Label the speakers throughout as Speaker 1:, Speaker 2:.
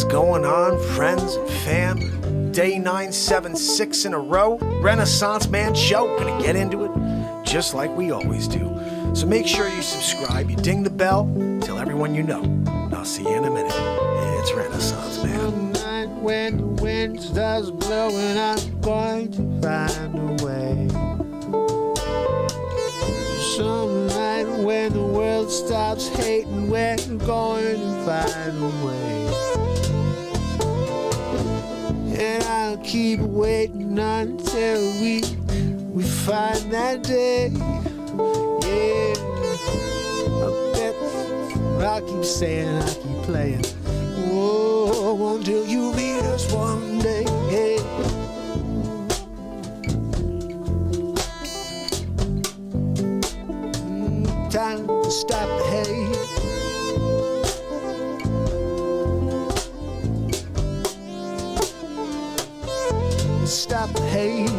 Speaker 1: is going on, friends and fam? Day 976 in a row, Renaissance Man Show. Gonna get into it just like we always do. So make sure you subscribe, you ding the bell, tell everyone you know. And I'll see you in a minute. It's Renaissance Man.
Speaker 2: Some night when the wind starts blowing, I'm going to find a way. Some night when the world stops hating, we're going to find a way. And I'll keep waiting until we find that day. Yeah, I bet I'll keep saying, I'll keep playing. Oh, until you meet us one day. Hey. Time to stop the hate. Stop the hate.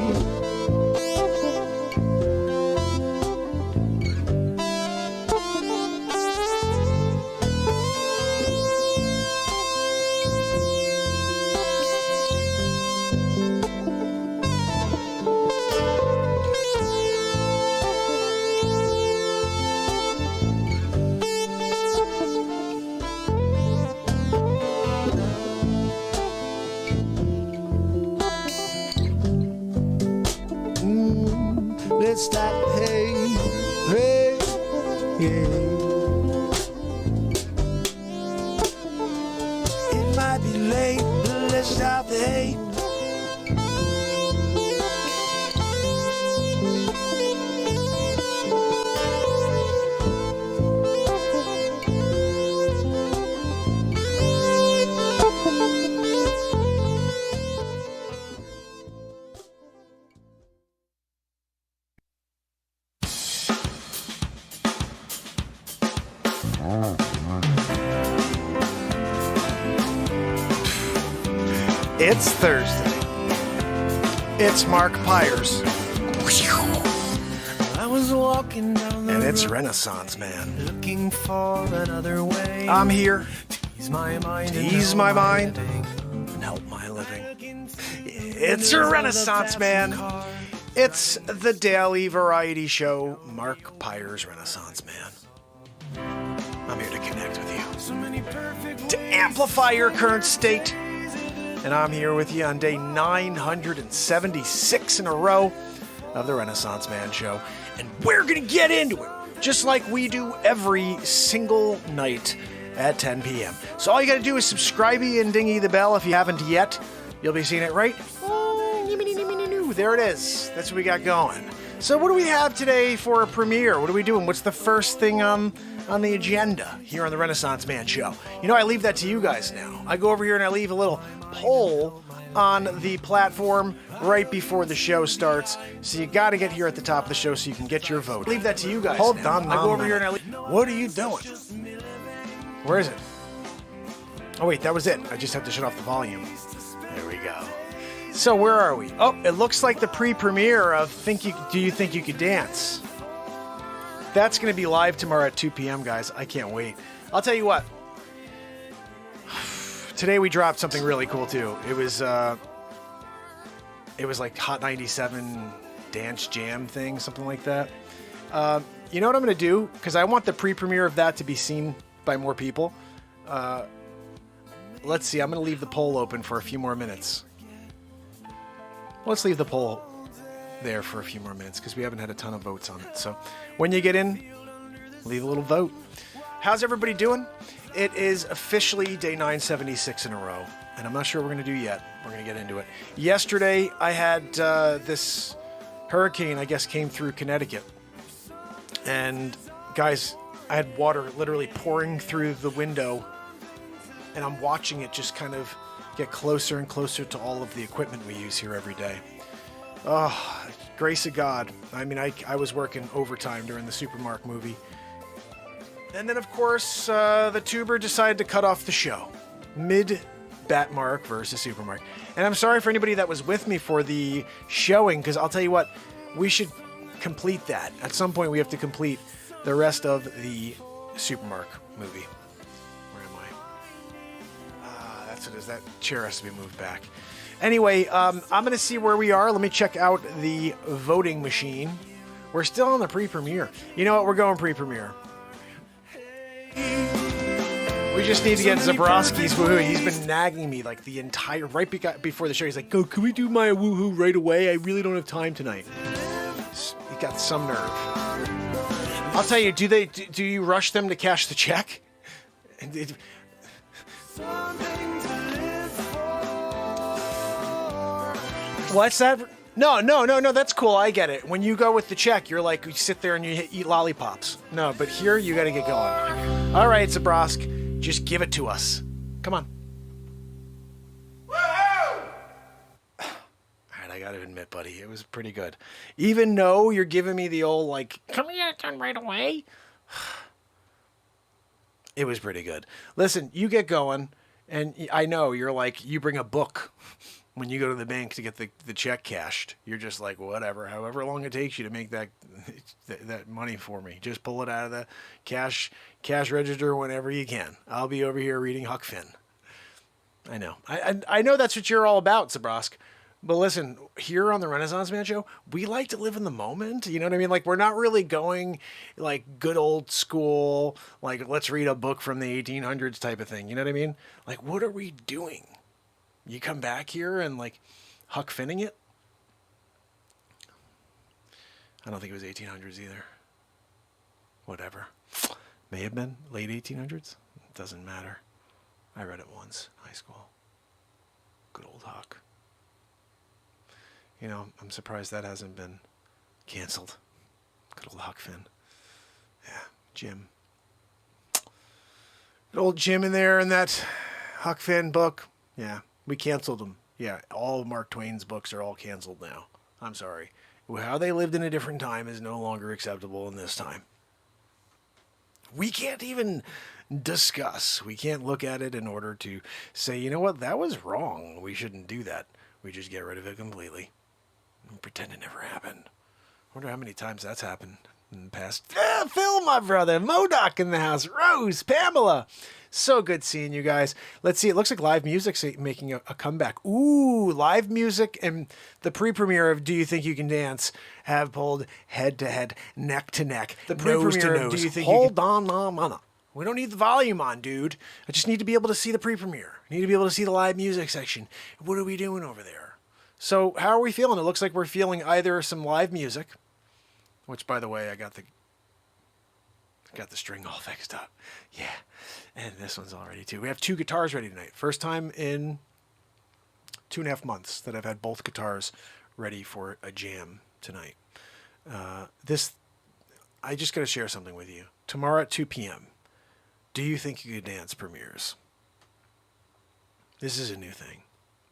Speaker 2: Let's stop the hate, hey, yeah. It might be late, but let's stop the hate.
Speaker 1: It's Thursday. It's Mark Pires.
Speaker 3: I was walking down the
Speaker 1: And it's
Speaker 3: road,
Speaker 1: Renaissance Man.
Speaker 3: looking for another way.
Speaker 1: I'm here
Speaker 3: Ease my mind,
Speaker 1: to
Speaker 3: and
Speaker 1: ease
Speaker 3: help
Speaker 1: my mind
Speaker 3: living.
Speaker 1: and help my living. It's a Renaissance Man. It's the daily variety show, Mark Pires Renaissance Man. I'm here to connect with you,
Speaker 3: So many perfect
Speaker 1: to amplify your current state. And I'm here with you on day 976 in a row of the Renaissance Man Show. And we're going to get into it, just like we do every single night at 10 p.m. So all you got to do is subscribe and dingy the bell if you haven't yet. You'll be seeing it right. There it is. That's what we got going. So what do we have today for a premiere? What are we doing? What's the first thing on the agenda here on the Renaissance Man Show? You know, I leave that to you guys now. I go over here and I leave a little poll on the platform right before the show starts. So you got to get here at the top of the show so you can get your vote. Leave that to you guys. Hold on. I go over here and I leave. What are you doing? Where is it? Oh, wait, that was it. I just have to shut off the volume. There we go. So where are we? Oh, it looks like the pre-premiere of Do You Think You Could Dance? That's going to be live tomorrow at 2 p.m., guys. I can't wait. I'll tell you what. Today we dropped something really cool, too. It was like Hot 97 Dance Jam thing, something like that. You know what I'm going to do? Because I want the pre-premiere of that to be seen by more people. Let's see. I'm going to leave the poll open for a few more minutes. Let's leave the poll there for a few more minutes because we haven't had a ton of votes on it. So when you get in, leave a little vote. How's everybody doing? It is officially day 976 in a row, and I'm not sure what we're going to do yet. We're going to get into it. Yesterday, I had this hurricane, I guess, came through Connecticut. And guys, I had water literally pouring through the window, and I'm watching it just kind of get closer and closer to all of the equipment we use here every day. Oh, grace of God. I mean, I was working overtime during the Supermark movie. And then, of course, the tuber decided to cut off the show. Mid-Batmark versus Supermark. And I'm sorry for anybody that was with me for the showing, because I'll tell you what, we should complete that. At some point, we have to complete the rest of the Supermark movie. Where am I? it is. That chair has to be moved back. Anyway, I'm going to see where we are. Let me check out the voting machine. We're still on the pre-premiere. You know what? We're going pre-premiere. We just need to get Zabrowski's woohoo. He's been nagging me like the entire before the show. He's like, "Go, can we do my woohoo right away? I really don't have time tonight." He got some nerve. I'll tell you. Do you rush them to cash the check? What's that? No. That's cool. I get it. When you go with the check, you're like, you sit there and you eat lollipops. No, but here you got to get going. All right, Zabrosk. Just give it to us. Come on. Woohoo! All right, I got to admit, buddy, it was pretty good. Even though you're giving me the old, like, come here, done right away. It was pretty good. Listen, you get going, and I know you're like, you bring a book when you go to the bank to get the check cashed. You're just like, whatever, however long it takes you to make that money for me. Just pull it out of the cash register whenever you can. I'll be over here reading Huck Finn. I know. I know that's what you're all about, Zabrosk. But listen, here on the Renaissance Man Show, we like to live in the moment. You know what I mean? Like, we're not really going like good old school, like, let's read a book from the 1800s type of thing. You know what I mean? Like, what are we doing? You come back here and like Huck Finning it? I don't think it was 1800s either. Whatever. May have been late 1800s. It doesn't matter. I read it once, high school. Good old Huck. You know, I'm surprised that hasn't been canceled. Good old Huck Finn. Yeah, Jim. Good old Jim in there in that Huck Finn book. Yeah. We canceled them. Yeah, all of Mark Twain's books are all canceled now. I'm sorry. How they lived in a different time is no longer acceptable in this time. We can't even discuss. We can't look at it in order to say, you know what, that was wrong. We shouldn't do that. We just get rid of it completely and pretend it never happened. I wonder how many times that's happened in the past. Phil, my brother. MODOK in the house. Rose, Pamela. So good seeing you guys. Let's see. It looks like live music's making a comeback. Ooh, live music and the pre-premiere of Do You Think You Can Dance have pulled head to head, neck to neck, the pre-premiere of Do You Think Hold on, no. We don't need the volume on, dude. I just need to be able to see the pre-premiere. I need to be able to see the live music section. What are we doing over there? So how are we feeling? It looks like we're feeling either some live music, which, by the way, I got the string all fixed up. Yeah. And this one's all ready too. We have 2 guitars ready tonight. First time in 2.5 months that I've had both guitars ready for a jam tonight. I just got to share something with you. Tomorrow at 2 p.m., Do You Think You Could Dance premieres. This is a new thing.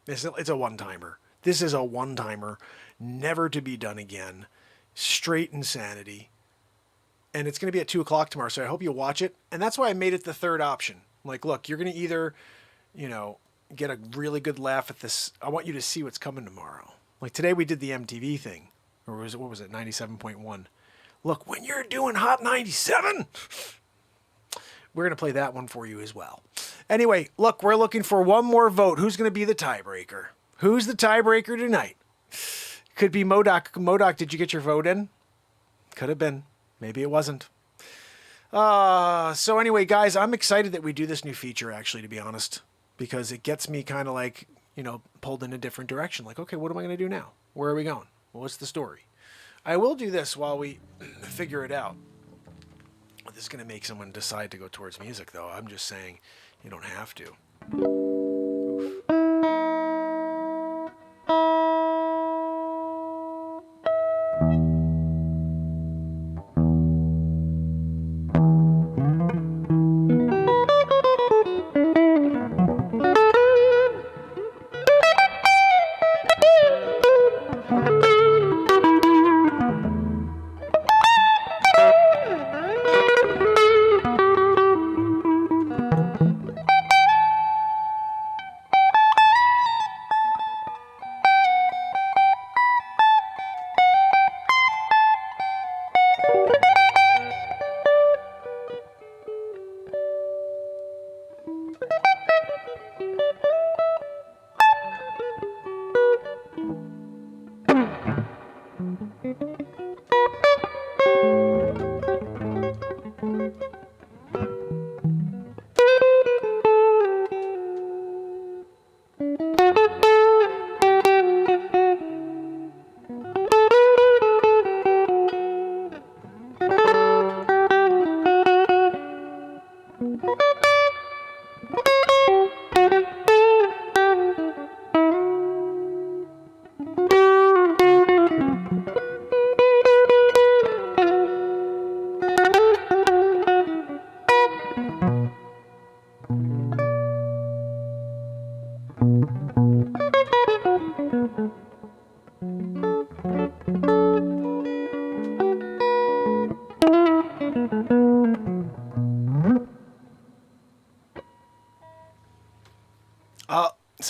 Speaker 1: It's a one-timer. This is a one-timer, never to be done again. Straight insanity. And it's going to be at 2 o'clock tomorrow, so I hope you watch it. And that's why I made it the third option. Like, look, you're going to either, get a really good laugh at this. I want you to see what's coming tomorrow. Like, today we did the MTV thing. Or what was it, 97.1. Look, when you're doing Hot 97, we're going to play that one for you as well. Anyway, look, we're looking for one more vote. Who's going to be the tiebreaker? Who's the tiebreaker tonight? Could be MODOK. MODOK, did you get your vote in? Could have been. Maybe it wasn't. So anyway, guys, I'm excited that we do this new feature, actually, to be honest, because it gets me kind of like, pulled in a different direction. Like, okay, what am I going to do now? Where are we going? What's the story? I will do this while we figure it out. This is going to make someone decide to go towards music, though. I'm just saying you don't have to. Oof.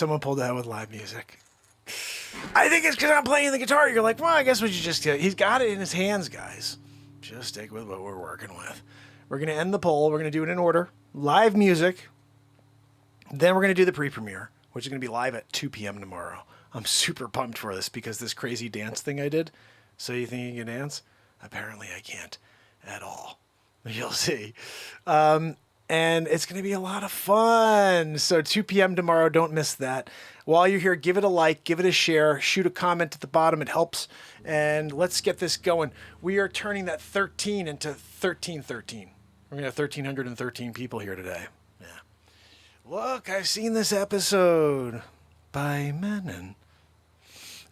Speaker 1: someone pulled out with live music. I think it's because I'm playing the guitar. You're like, well, I guess we should just... He's got it in his hands, guys. Just stick with what we're working with. We're going to end the poll. We're going to do it in order. Live music. Then we're going to do the pre-premiere, which is going to be live at 2 p.m. tomorrow. I'm super pumped for this because this crazy dance thing I did. So you think you can dance? Apparently I can't at all. You'll see. And it's going to be a lot of fun. So 2 p.m. tomorrow, don't miss that. While you're here, give it a like, give it a share, shoot a comment at the bottom. It helps. And let's get this going. We are turning that 13 into 1313. We're going to have 1,313 people here today. Yeah. Look, I've seen this episode by Menon.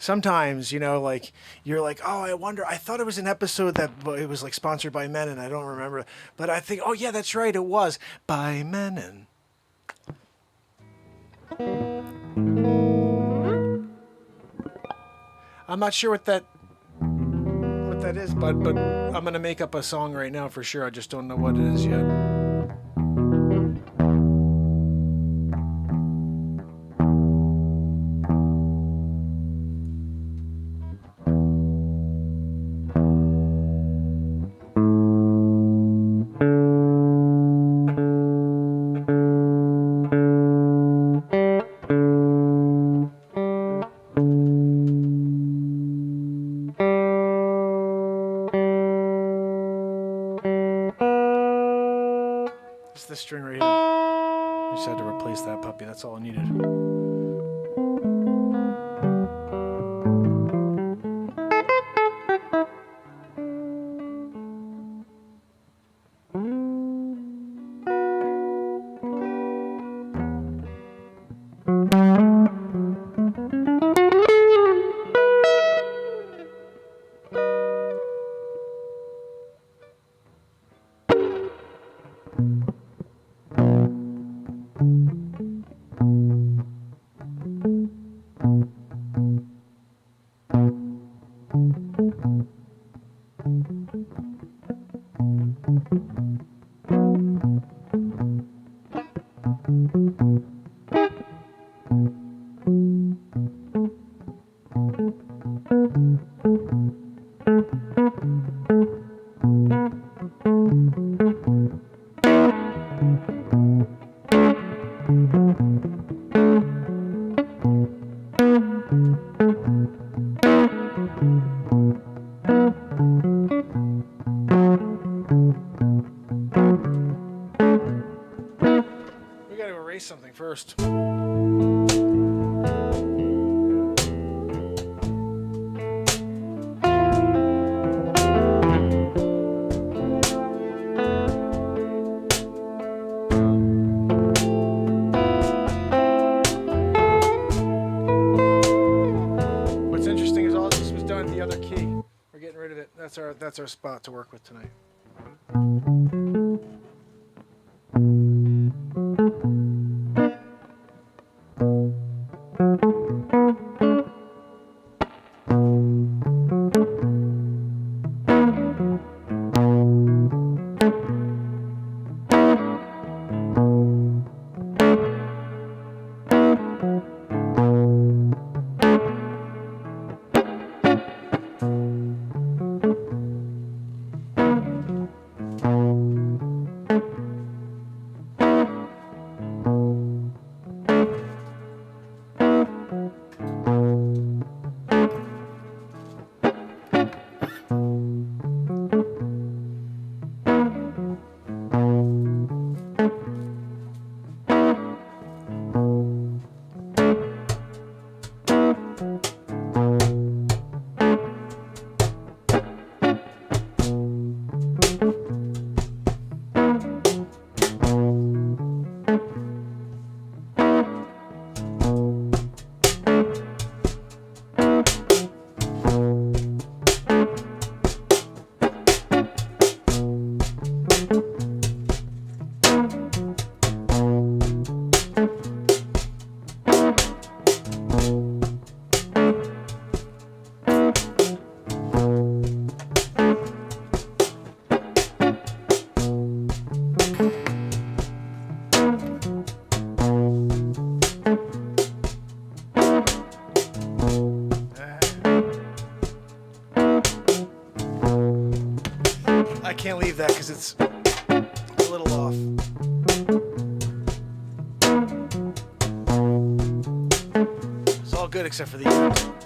Speaker 1: Sometimes, you know, like, you're like, oh, I wonder, I thought it was an episode that it was like sponsored by Menon. I don't remember. But I think, oh yeah, that's right. It was by Menon. I'm not sure what that is, but I'm going to make up a song right now for sure. I just don't know what it is yet. This string right here. I just had to replace that puppy. That's all I needed. Something first. What's interesting is all this was done at the other key. We're getting rid of it. That's our spot to work with tonight. can't leave that because it's a little off. It's all good except for the end.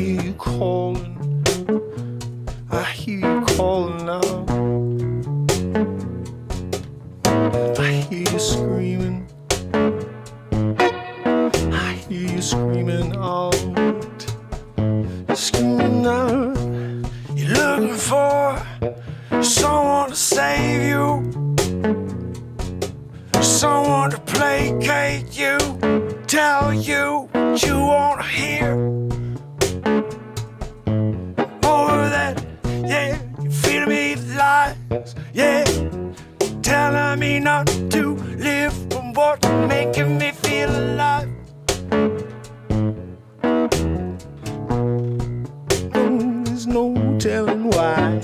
Speaker 1: hear you calling. I hear you calling out. I hear you screaming. I hear you screaming out. Screaming out. You're looking for someone to save you, someone to placate you, tell you what you want to hear. More of that, yeah, you're feeding me lies, yeah, telling me not to live from what's making me feel alive. There's no telling why,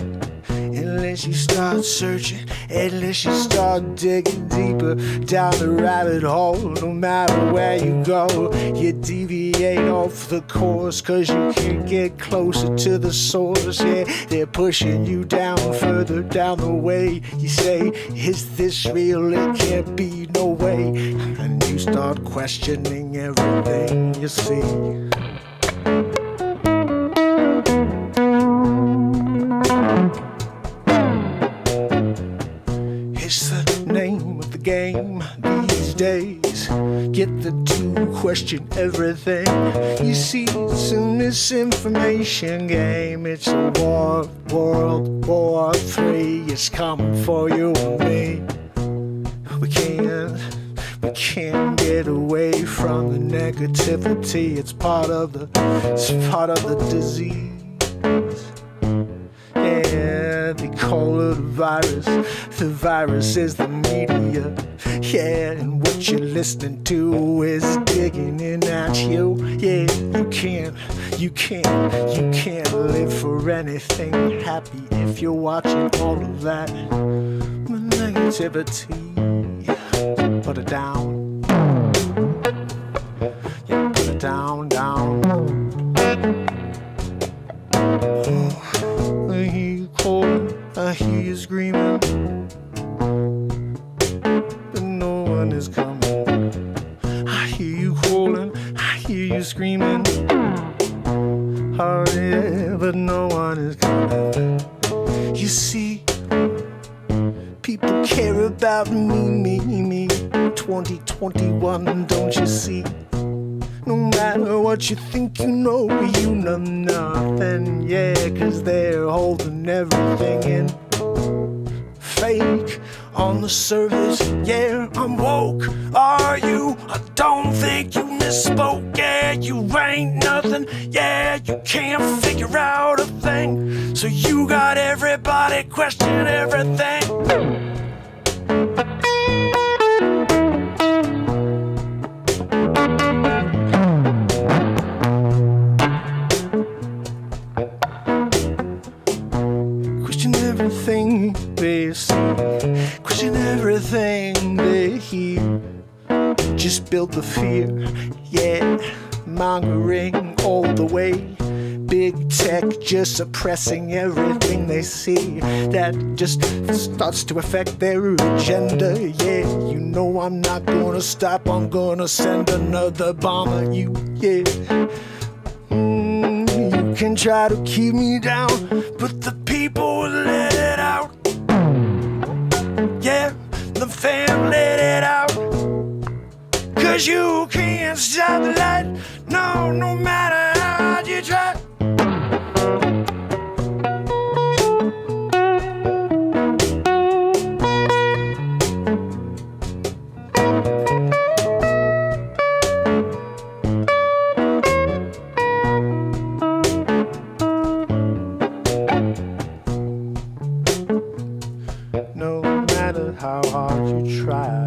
Speaker 1: unless you start searching, unless you start digging deeper down the rabbit hole. No matter where you go, you deviate off the course, cause you can't get closer to the source. Yeah, they're pushing you down further down the way. You say, is this real? It can't be, no way. And you start questioning everything you see. It's the name of the game these days. Get the to question everything. You see, it's a misinformation game. It's a war, World War III. It's coming for you and me. We can't get away from the negativity. It's part of the disease. Yeah, they call it a virus. The virus is the media. Yeah, and what you're listening to is digging in at you. Yeah, you can't live for anything happy if you're watching all of that negativity. Put it down. Yeah, put it down. I hear you calling, I hear you screaming, but no one is coming. I hear you calling, I hear you screaming, oh yeah, but no one is coming. You see, people care about me, 2021, don't you see? No matter what you think you know nothing, yeah, cause they're holding everything in. Fake on the surface, yeah, I'm woke. Are you? I don't think you misspoke, yeah, you ain't nothing, yeah, you can't figure out a thing. So you got everybody questioning everything. Everything they see, question everything they hear. Just build the fear, yeah, mongering all the way. Big tech just suppressing everything they see. That just starts to affect their agenda. Yeah, you know I'm not gonna stop. I'm gonna send another bomb at you. Yeah. You can try to keep me down, but the people will let it out. Yeah, the fam let it out. Cause you can't stop the light, no matter how hard you try. How hard you try.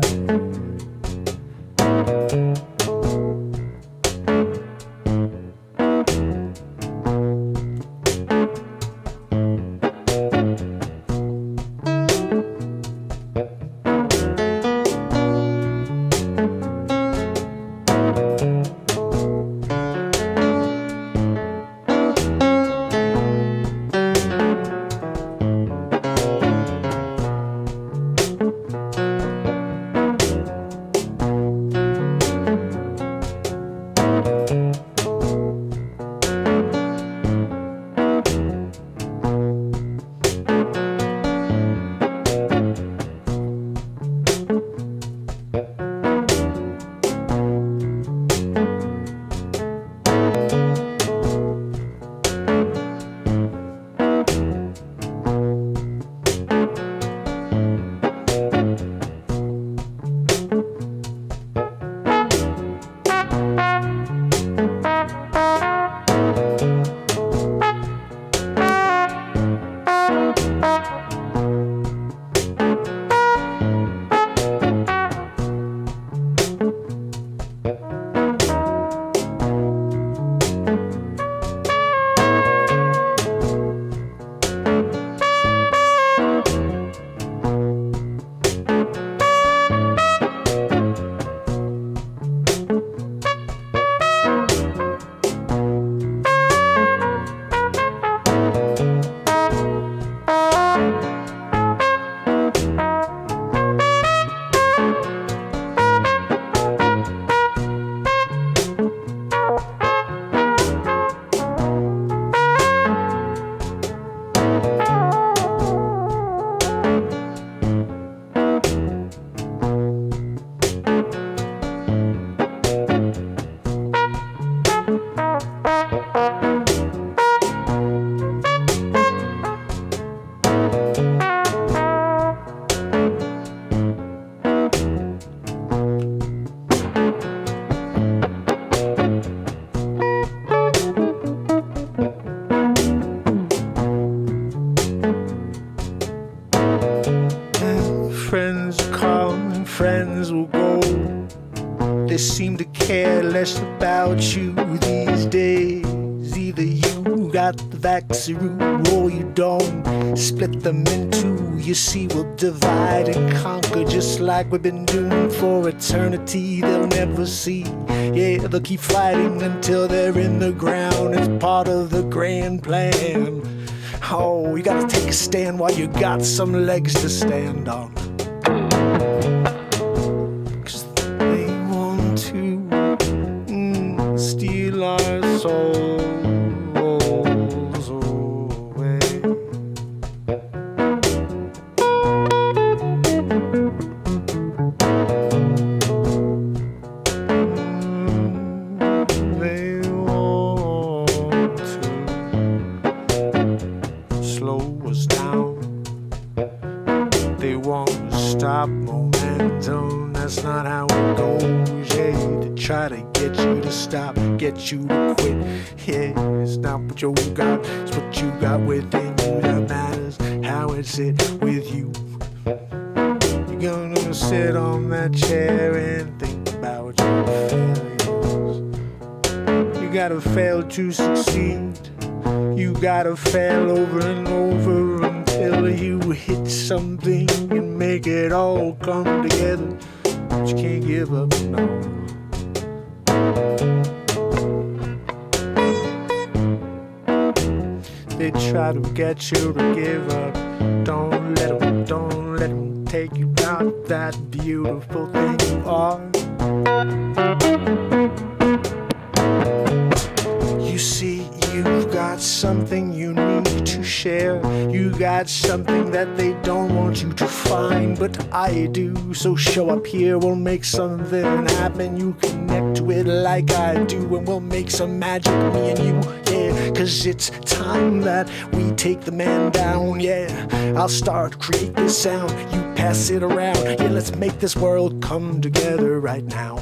Speaker 2: friends will go. They seem to care less about you these days. Either you got the Facce or you don't. Split them in two, you see, we'll divide and conquer, just like we've been doing for eternity. They'll never see, yeah, they'll keep fighting until they're in the ground. It's part of the grand plan. Oh, you gotta take a stand while you got some legs to stand on. 'Cause they want to steal our souls away. They want to slow us down. They want to stop momentum. That's not how it goes. Yeah, they try to get you to stop, get you to quit. Yeah, it's not what you got, it's what you got within you that matters. How is it with you? You're gonna sit on that chair and think about your failures. You gotta fail to succeed. You gotta fail over and over until you hit something and make it all come together. But you can't give up, no. They try to get you to give up. Don't let them take you out that beautiful thing you are. You see, you've got something unique to share. You got something that they don't want you to find, but I do. So show up here, we'll make something happen. You connect to it like I do, and we'll make some magic, me and you, yeah. 'Cause it's time that we take the man down, yeah. I'll start, create this sound, you pass it around. Yeah, let's make this world come together right now.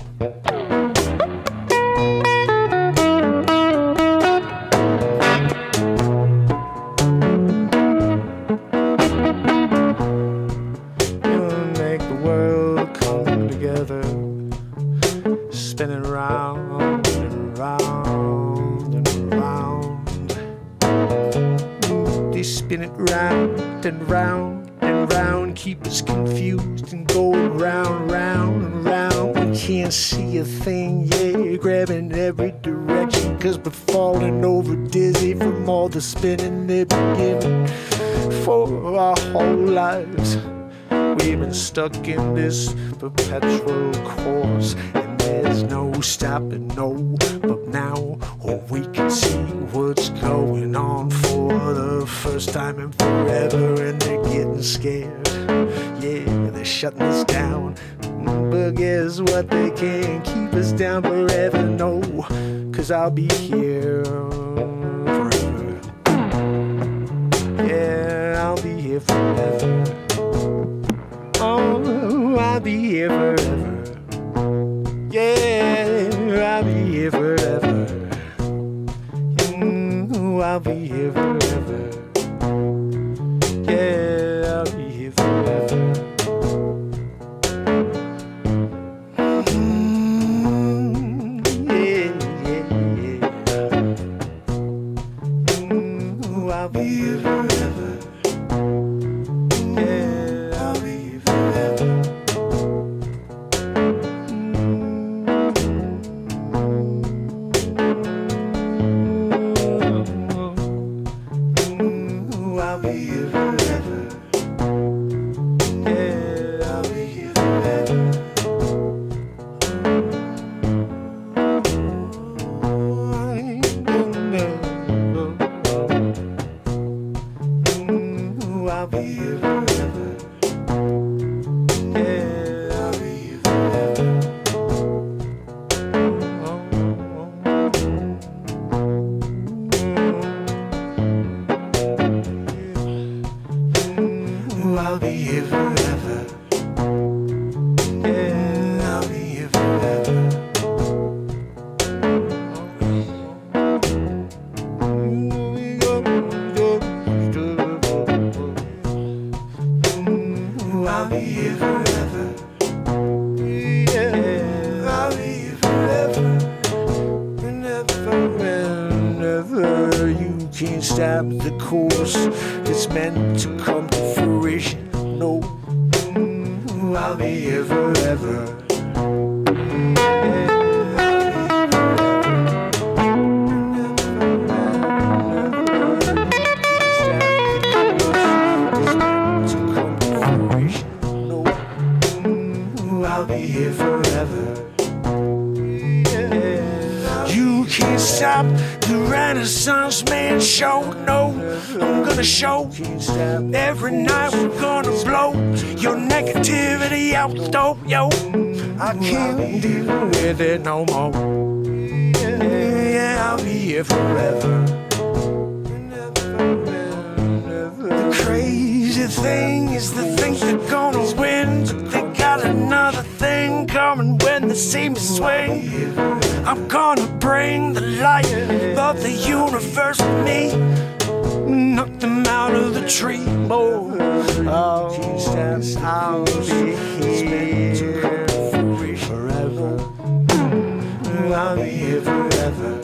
Speaker 2: Spinning round and round and round. They spin it round and round and round, keep us confused and going round, round and round. We can't see a thing, yeah, grabbing every direction, 'cause we're falling over dizzy from all the spinning they've been giving for our whole lives. We've been stuck in this perpetual course, and there's no stopping, no. But now, oh, we can see what's going on for the first time in forever, and they're getting scared. Yeah, they're shutting us down. But guess what? They can't keep us down forever, no. 'Cause I'll be here forever. Yeah, I'll be here forever. Oh, I'll be here forever. Yeah, I'll be here forever. I'll be here forever. Yeah, I'll be here forever. Yeah, yeah, yeah. I'll be here forever. Yeah, I'll be here forever. I'll be here forever. Yeah, I'll be here forever. I'll be here forever. Yeah, I'll be here forever. I'll be here forever. Yeah, I'll be here forever. I'll be here forever. can't stop the course that's meant to come to fruition. No, I'll be here forever. I'll be here forever. You can't stop the Renaissance Man show. No, I'm gonna show. Every night we're gonna blow your negativity out the door, yo. I can't deal with it no more. Yeah, I'll be here forever. The crazy thing is the things they're gonna win, but they got another thing coming when they see me swing. I'm gonna bring the light of the universe with me, knock them out of the tree. Oh, I'll be here forever. I'll be here forever.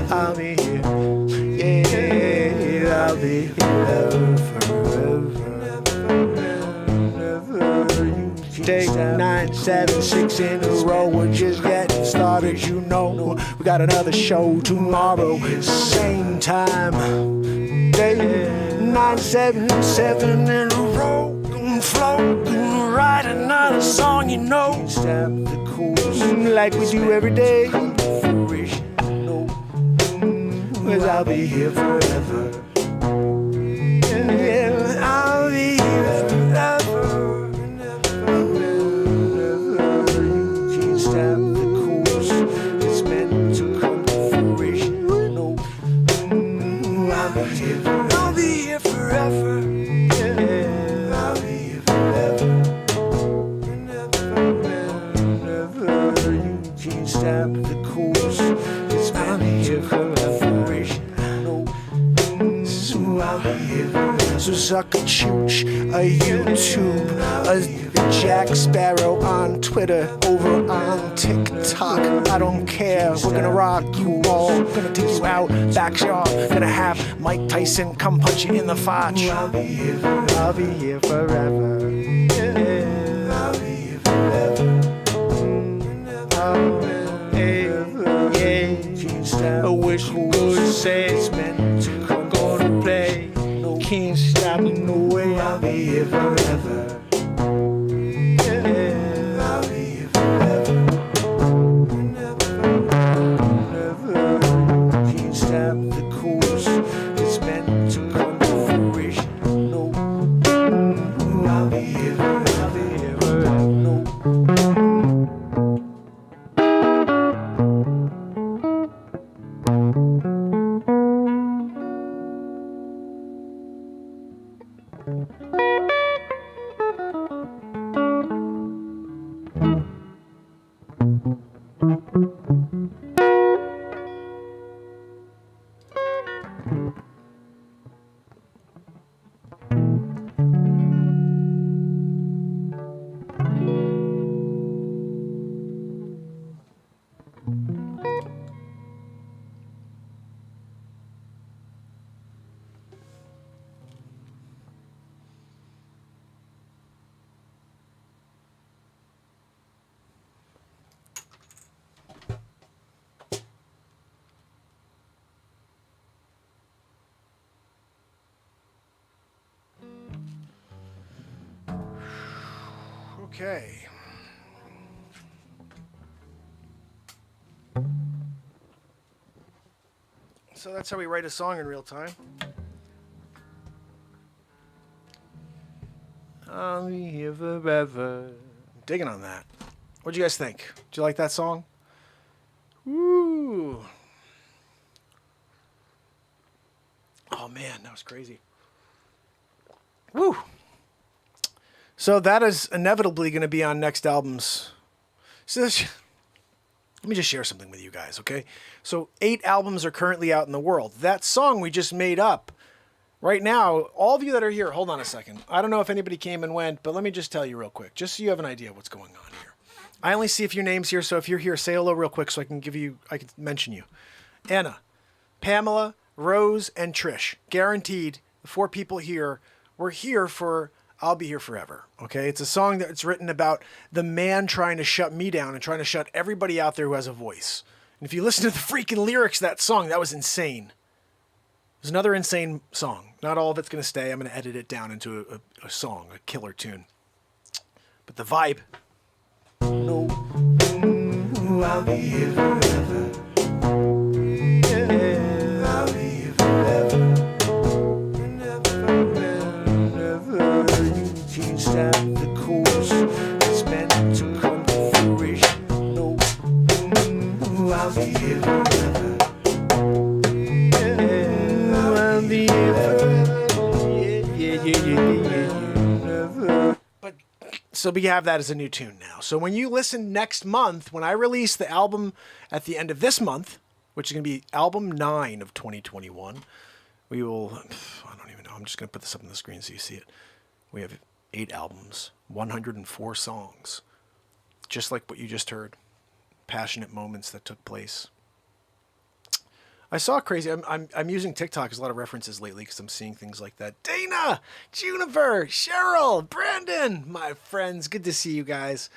Speaker 2: I'll be here, yeah, I'll be here forever. Take 9, 7, 6 in a row. We're just getting started, you know. We got another show tomorrow, same time. Take 9, 7, 7 in a row. Flow, write another song, you know. Like we do every day. Cause I'll be here forever. Yeah, I'll be here forever. You can't stop the course it's meant to come to fruition. No, I'll be here forever. I'll be here forever. Yeah, I'll be here forever. You can't stop the course it's meant to come to fruition. So suck a chooch, a YouTube, a Jack Sparrow on Twitter, over on TikTok. I don't care, we're gonna rock you all, gonna take you out, backyard, gonna have Mike Tyson come punch you in the fotch. I'll be here forever. Yeah, I'll be here forever. I wish we could say it's meant to come, gonna play. Can't stop me no way. I'll be here forever. Yeah, I'll be here forever. Can't stop the course it's meant to come to fruition. No, I'll be here forever. No. Okay. So that's how we write a song in real time. I'll be here forever. Digging on that. What'd you guys think? Did you like that song? Woo! Oh man, that was crazy. Woo! So that is inevitably going to be on next albums. So
Speaker 1: Let me just share something with you guys, okay? So 8 albums are currently out in the world. That song we just made up, right now, all of you that are here, hold on a second. I don't know if anybody came and went, but let me just tell you real quick, just so you have an idea of what's going on here. I only see a few names here, so if you're here, say hello real quick so I can mention you. Anna, Pamela, Rose, and Trish. Guaranteed, the 4 people here, we're here for I'll Be Here Forever, okay? It's a song that's written about the man trying to shut me down and trying to shut everybody out there who has a voice. And if you listen to the freaking lyrics of that song, that was insane. There's another insane song. Not all of it's going to stay. I'm going to edit it down into a song, a killer tune. But the vibe.
Speaker 2: No.
Speaker 3: I'll be here forever.
Speaker 2: Yeah.
Speaker 3: I'll be here forever.
Speaker 2: Whenever you changed out the course, it's meant to come to fruition. No.
Speaker 3: I'll be here forever.
Speaker 2: Yeah. I'll be here forever. Yeah.
Speaker 1: But so we have that as a new tune now. So when you listen next month, when I release the album at the end of this month, which is going to be album 9 of 2021, we will, I don't even know, I'm just going to put this up on the screen so you see it. We have 8 albums, 104 songs, just like what you just heard. Passionate moments that took place. I saw crazy. I'm using TikTok as a lot of references lately because I'm seeing things like that. Dana, Juniper, Cheryl, Brandon, my friends. Good to see you guys.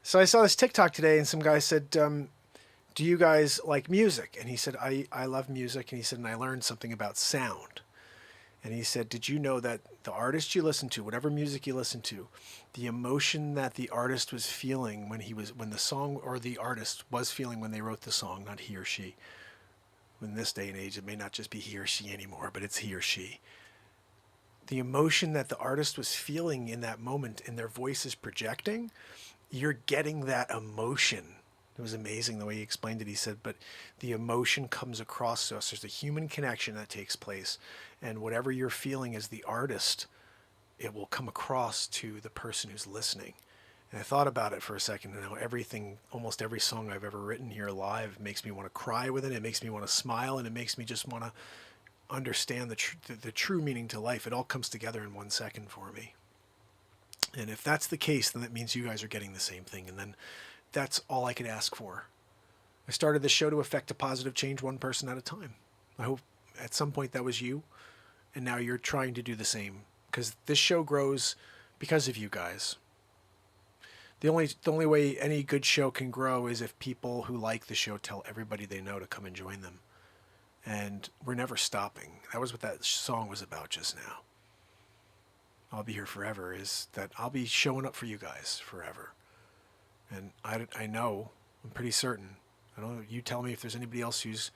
Speaker 1: So I saw this TikTok today, and some guy said, "Do you guys like music?" And he said, "I love music." And he said, "And I learned something about sound." And he said, "Did you know that the artist you listen to, whatever music you listen to, the emotion that the artist was feeling when the song or the artist was feeling when they wrote the song, not he or she." In this day and age, it may not just be he or she anymore, but it's he or she. The emotion that the artist was feeling in that moment and their voice is projecting, you're getting that emotion. It was amazing the way he explained it. He said, but the emotion comes across to us. There's a human connection that takes place. And whatever you're feeling as the artist, it will come across to the person who's listening. And I thought about it for a second, and how almost every song I've ever written here live makes me want to cry with it. It makes me want to smile, and it makes me just want to understand the true meaning to life. It all comes together in 1 second for me. And if that's the case, then that means you guys are getting the same thing. And then that's all I could ask for. I started this show to affect a positive change, one person at a time. I hope at some point that was you, and now you're trying to do the same. Because this show grows because of you guys. The only way any good show can grow is if people who like the show tell everybody they know to come and join them. And we're never stopping. That was what that song was about just now. I'll Be Here Forever is that I'll be showing up for you guys forever. And I know, I'm pretty certain. I don't know, you tell me if there's anybody else who's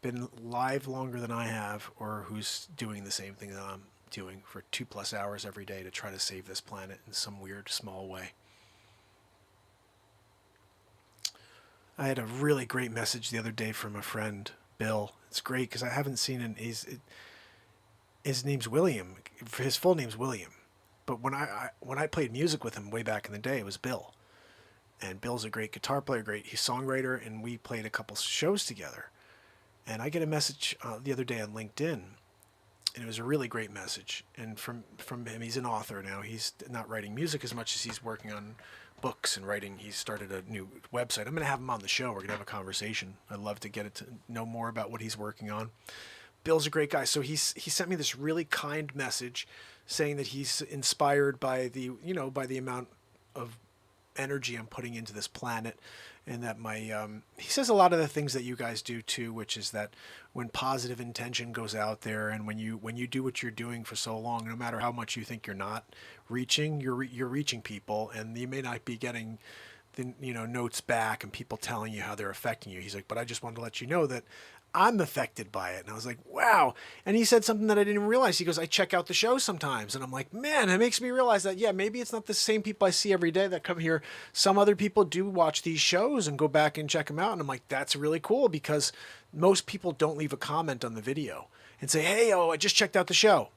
Speaker 1: been live longer than I have or who's doing the same thing that I'm doing for 2+ hours every day to try to save this planet in some weird small way. I had a really great message the other day from a friend, Bill. It's great because I haven't seen him. His name's William. His full name's William. But when I played music with him way back in the day, it was Bill. And Bill's a great guitar player, he's a songwriter, and we played a couple shows together. And I get a message the other day on LinkedIn, and it was a really great message. And from him, he's an author now. He's not writing music as much as he's working on books and writing. He's started a new website. I'm going to have him on the show. We're going to have a conversation. I'd love to get to know more about what he's working on. Bill's a great guy. So he sent me this really kind message saying that he's inspired by the amount of energy I'm putting into this planet, and that he says a lot of the things that you guys do too, which is that when positive intention goes out there, and when you do what you're doing for so long, no matter how much you think you're not reaching, you're reaching people, and you may not be getting the notes back and people telling you how they're affecting you. He's like, but I just wanted to let you know that I'm affected by it. And I was like, wow. And he said something that I didn't realize. He goes, I check out the show sometimes. And I'm like, man, it makes me realize that, yeah, maybe it's not the same people I see every day that come here. Some other people do watch these shows and go back and check them out. And I'm like, that's really cool, because most people don't leave a comment on the video and say, hey, I just checked out the show.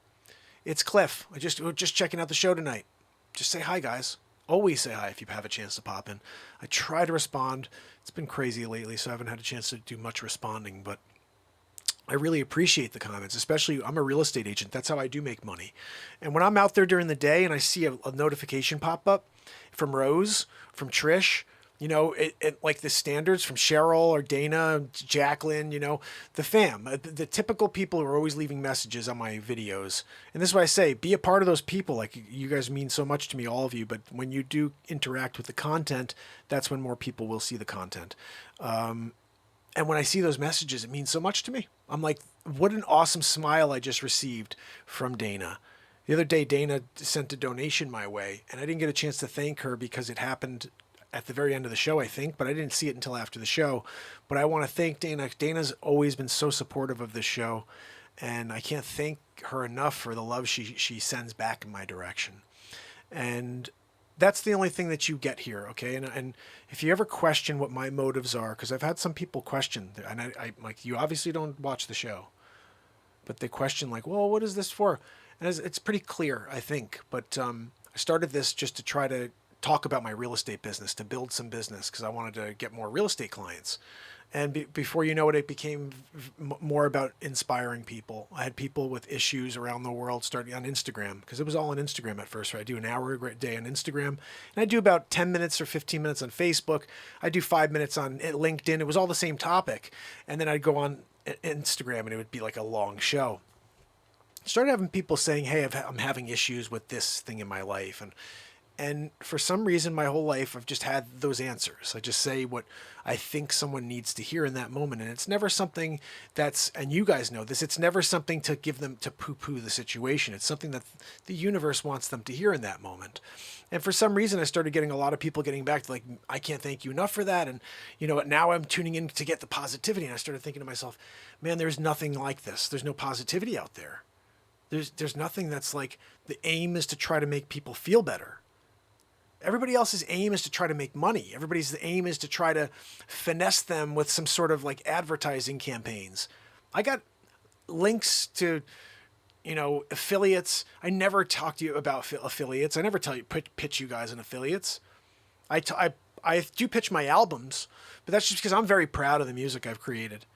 Speaker 1: It's Cliff. We're just checking out the show tonight. Just say hi, guys. Always say hi if you have a chance to pop in. I try to respond It's been crazy lately, so I haven't had a chance to do much responding, but I really appreciate the comments, especially I'm a real estate agent. That's how I do make money. And when I'm out there during the day and I see a notification pop up from Rose, from Trish, you know, like the standards from Cheryl or Dana, Jacqueline, you know, the fam, the typical people who are always leaving messages on my videos. And this is why I say, be a part of those people. Like, you guys mean so much to me, all of you. But when you do interact with the content, that's when more people will see the content. And when I see those messages, it means so much to me. I'm like, what an awesome smile I just received from Dana. The other day, Dana sent a donation my way, and I didn't get a chance to thank her because it happened at the very end of the show, I think, but I didn't see it until after the show. But I want to thank Dana. Dana's always been so supportive of this show, and I can't thank her enough for the love she sends back in my direction. And that's the only thing that you get here, okay? And if you ever question what my motives are, because I've had some people question, and I like, you obviously don't watch the show, but they question like, well, what is this for? And it's pretty clear, I think. But I started this just to try to talk about my real estate business, to build some business, because I wanted to get more real estate clients. And before you know it, it became more about inspiring people. I had people with issues around the world starting on Instagram, because it was all on Instagram at first. Right? I do an hour a day on Instagram, and I do about 10 minutes or 15 minutes on Facebook. I do 5 minutes on LinkedIn. It was all the same topic. And then I'd go on Instagram, and it would be like a long show. I started having people saying, hey, I'm having issues with this thing in my life. And for some reason, my whole life, I've just had those answers. I just say what I think someone needs to hear in that moment. And it's never something that's, and you guys know this, it's never something to give them to poo-poo the situation. It's something that the universe wants them to hear in that moment. And for some reason, I started getting a lot of people getting back to like, I can't thank you enough for that. And, you know, now I'm tuning in to get the positivity. And I started thinking to myself, man, there's nothing like this. There's no positivity out there. There's nothing that's like, the aim is to try to make people feel better. Everybody else's aim is to try to make money. Everybody's aim is to try to finesse them with some sort of like advertising campaigns. I got links to, you know, affiliates. I never talk to you about affiliates. I never tell you, pitch you guys on affiliates. I do pitch my albums, but that's just because I'm very proud of the music I've created.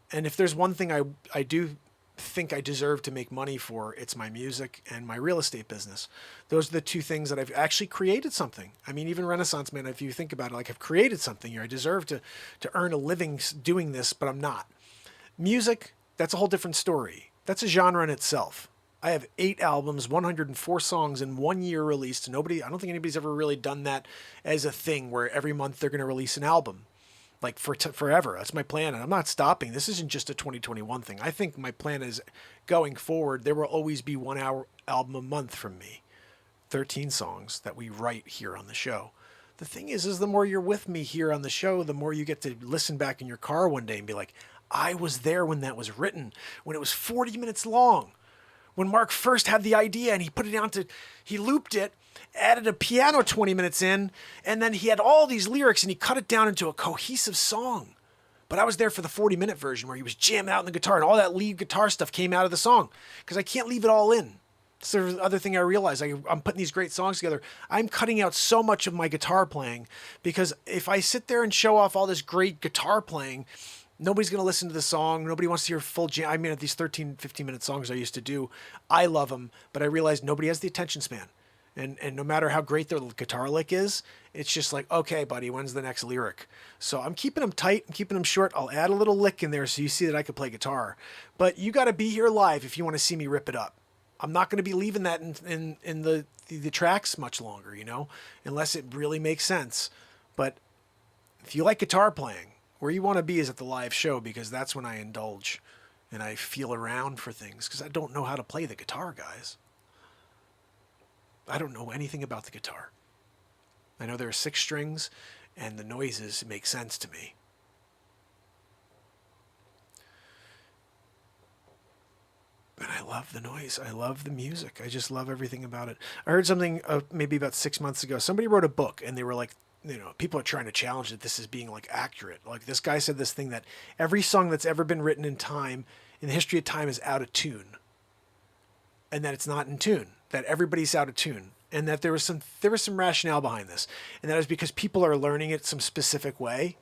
Speaker 1: And if there's one thing I do think I deserve to make money for, it's my music and my real estate business. Those are the two things that I've actually created something. I mean, even Renaissance Man, if you think about it, like I've created something here. I deserve to earn a living doing this, but I'm not. Music, that's a whole different story. That's a genre in itself. I have 8 albums, 104 songs in 1 year released. I don't think anybody's ever really done that as a thing where every month they're going to release an album. Like forever. That's my plan. And I'm not stopping. This isn't just a 2021 thing. I think my plan is going forward, there will always be 1 hour album a month from me. 13 songs that we write here on the show. The thing is the more you're with me here on the show, the more you get to listen back in your car one day and be like, I was there when that was written, when it was 40 minutes long. When Mark first had the idea and he looped it, added a piano 20 minutes in, and then he had all these lyrics and he cut it down into a cohesive song. But I was there for the 40-minute version where he was jamming out in the guitar and all that lead guitar stuff came out of the song because I can't leave it all in. So the other thing I realized, I'm putting these great songs together. I'm cutting out so much of my guitar playing because if I sit there and show off all this great guitar playing, nobody's going to listen to the song. Nobody wants to hear full jam. I mean, these 13, 15-minute songs I used to do, I love them, but I realized nobody has the attention span. And no matter how great their guitar lick is, it's just like, okay, buddy, when's the next lyric? So I'm keeping them tight. I'm keeping them short. I'll add a little lick in there so you see that I could play guitar. But you got to be here live if you want to see me rip it up. I'm not going to be leaving that in the tracks much longer, you know, unless it really makes sense. But if you like guitar playing, where you want to be is at the live show because that's when I indulge and I feel around for things because I don't know how to play the guitar, guys. I don't know anything about the guitar. I know there are 6 strings and the noises make sense to me. But I love the noise. I love the music. I just love everything about it. I heard something maybe about 6 months ago. Somebody wrote a book and they were like, you know, people are trying to challenge that this is being like accurate. Like this guy said this thing that every song that's ever been written in time, in the history of time, is out of tune. And that it's not in tune. That everybody's out of tune, and that there was some rationale behind this, and that is because people are learning it some specific way,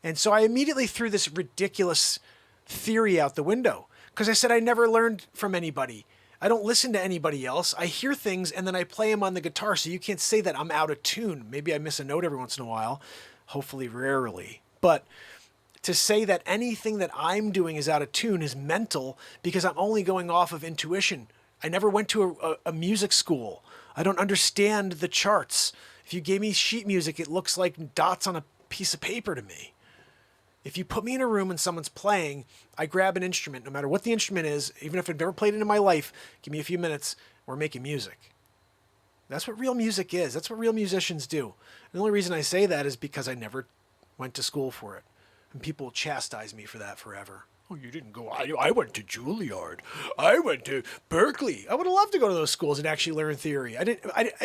Speaker 1: And so I immediately threw this ridiculous theory out the window because I said I never learned from anybody. I don't listen to anybody else. I hear things and then I play them on the guitar. So you can't say that I'm out of tune. Maybe I miss a note every once in a while, hopefully rarely. But to say that anything that I'm doing is out of tune is mental because I'm only going off of intuition. I never went to a music school. I don't understand the charts. If you gave me sheet music, it looks like dots on a piece of paper to me. If you put me in a room and someone's playing, I grab an instrument, no matter what the instrument is, even if I've never played it in my life, give me a few minutes, we're making music. That's what real music is. That's what real musicians do. The only reason I say that is because I never went to school for it. And people will chastise me for that forever. Oh, you didn't go. I went to Juilliard. I went to Berkeley. I would have loved to go to those schools and actually learn theory.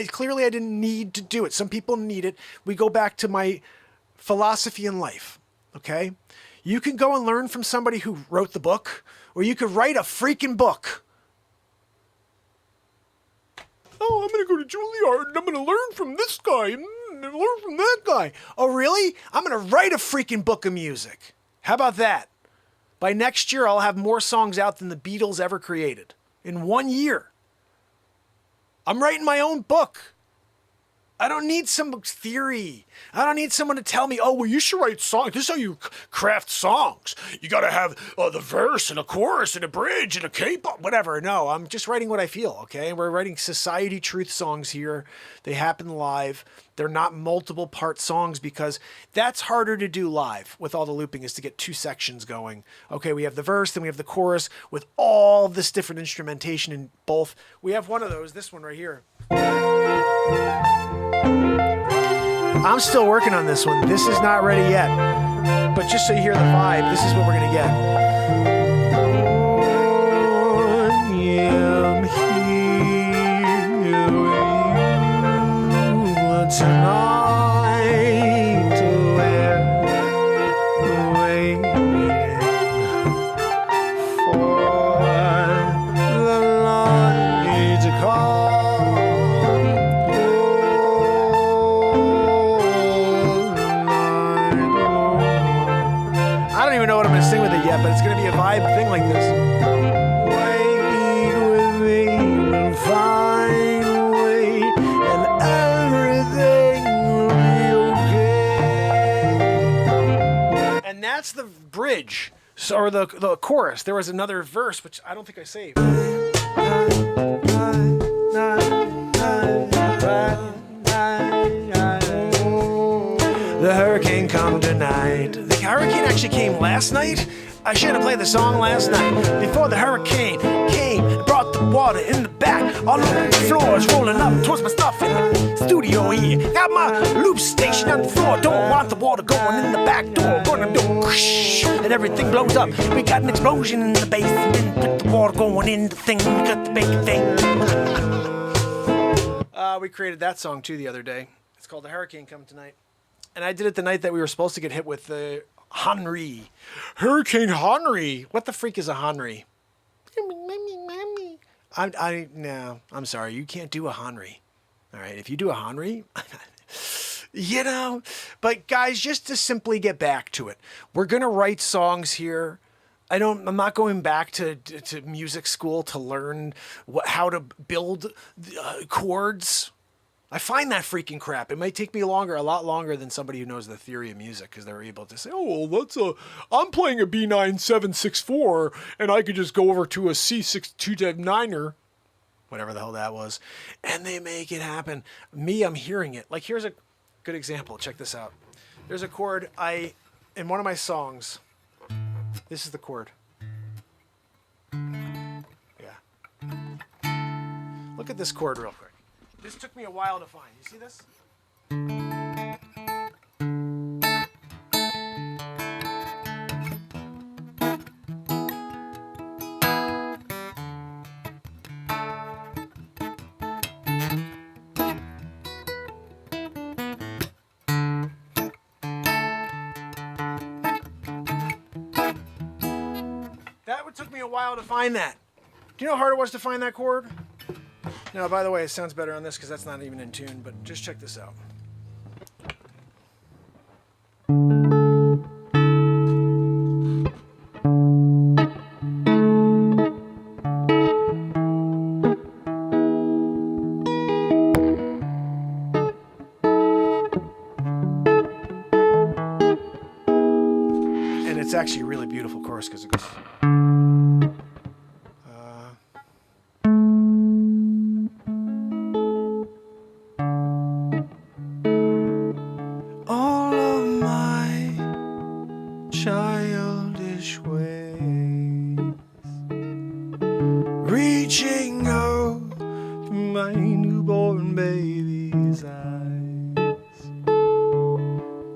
Speaker 1: Clearly I didn't need to do it. Some people need it. We go back to my philosophy in life. Okay? You can go and learn from somebody who wrote the book, or you could write a freaking book. Oh, I'm going to go to Juilliard and I'm going to learn from this guy and learn from that guy. Oh, really? I'm going to write a freaking book of music. How about that? By next year, I'll have more songs out than the Beatles ever created. In 1 year. I'm writing my own book. I don't need some theory. I don't need someone to tell me, oh, well, you should write songs. This is how you craft songs. You got to have the verse and a chorus and a bridge and a K-pop, whatever. No, I'm just writing what I feel, okay? We're writing society truth songs here. They happen live. They're not multiple part songs because that's harder to do live with all the looping is to get two sections going. Okay, we have the verse, then we have the chorus with all this different instrumentation in both. We have one of those, this one right here. I'm still working on this one. This is not ready yet. But just so you hear the vibe, this is what we're going to get. I'm here with you tonight, waiting for the light to come. I don't even know what I'm going to sing with it yet, but it's going to be a vibe thing like this. Wait with me and find a way, and everything will be okay. And that's the bridge, or the chorus. There was another verse, which I don't think I saved. The hurricane come tonight. The hurricane actually came last night. I should have played the song last night. Before the hurricane came and brought the water in the back. All over the floors, rolling up towards my stuff in the studio here. Got my loop station on the floor. Don't want the water going in the back door. Gonna do whoosh, and everything blows up. We got an explosion in the basement. Put the water going in the thing. We got the big thing. We created that song too the other day. It's called The Hurricane Come Tonight. And I did it the night that we were supposed to get hit with the Henry. Hurricane Henry. What the freak is a Henry? No, I'm sorry. You can't do a Henry. All right. If you do a Henry, you know. But guys, just to simply get back to it, we're going to write songs here. I'm not going back to music school to learn how to build chords. I find that freaking crap. It might take me a lot longer than somebody who knows the theory of music because they're able to say, oh, well, I'm playing a B9 764 and I could just go over to a C6 2-9er, whatever the hell that was, and they make it happen. Me, I'm hearing it. Like, here's a good example. Check this out. There's a chord in one of my songs. This is the chord. Yeah. Look at this chord real quick. This took me a while to find. You see this? That took me a while to find that. Do you know how hard it was to find that chord? Now, by the way, it sounds better on this because that's not even in tune, but just check this out. actually a really beautiful chorus because it goes. All of my childish ways, reaching out to my newborn baby's eyes,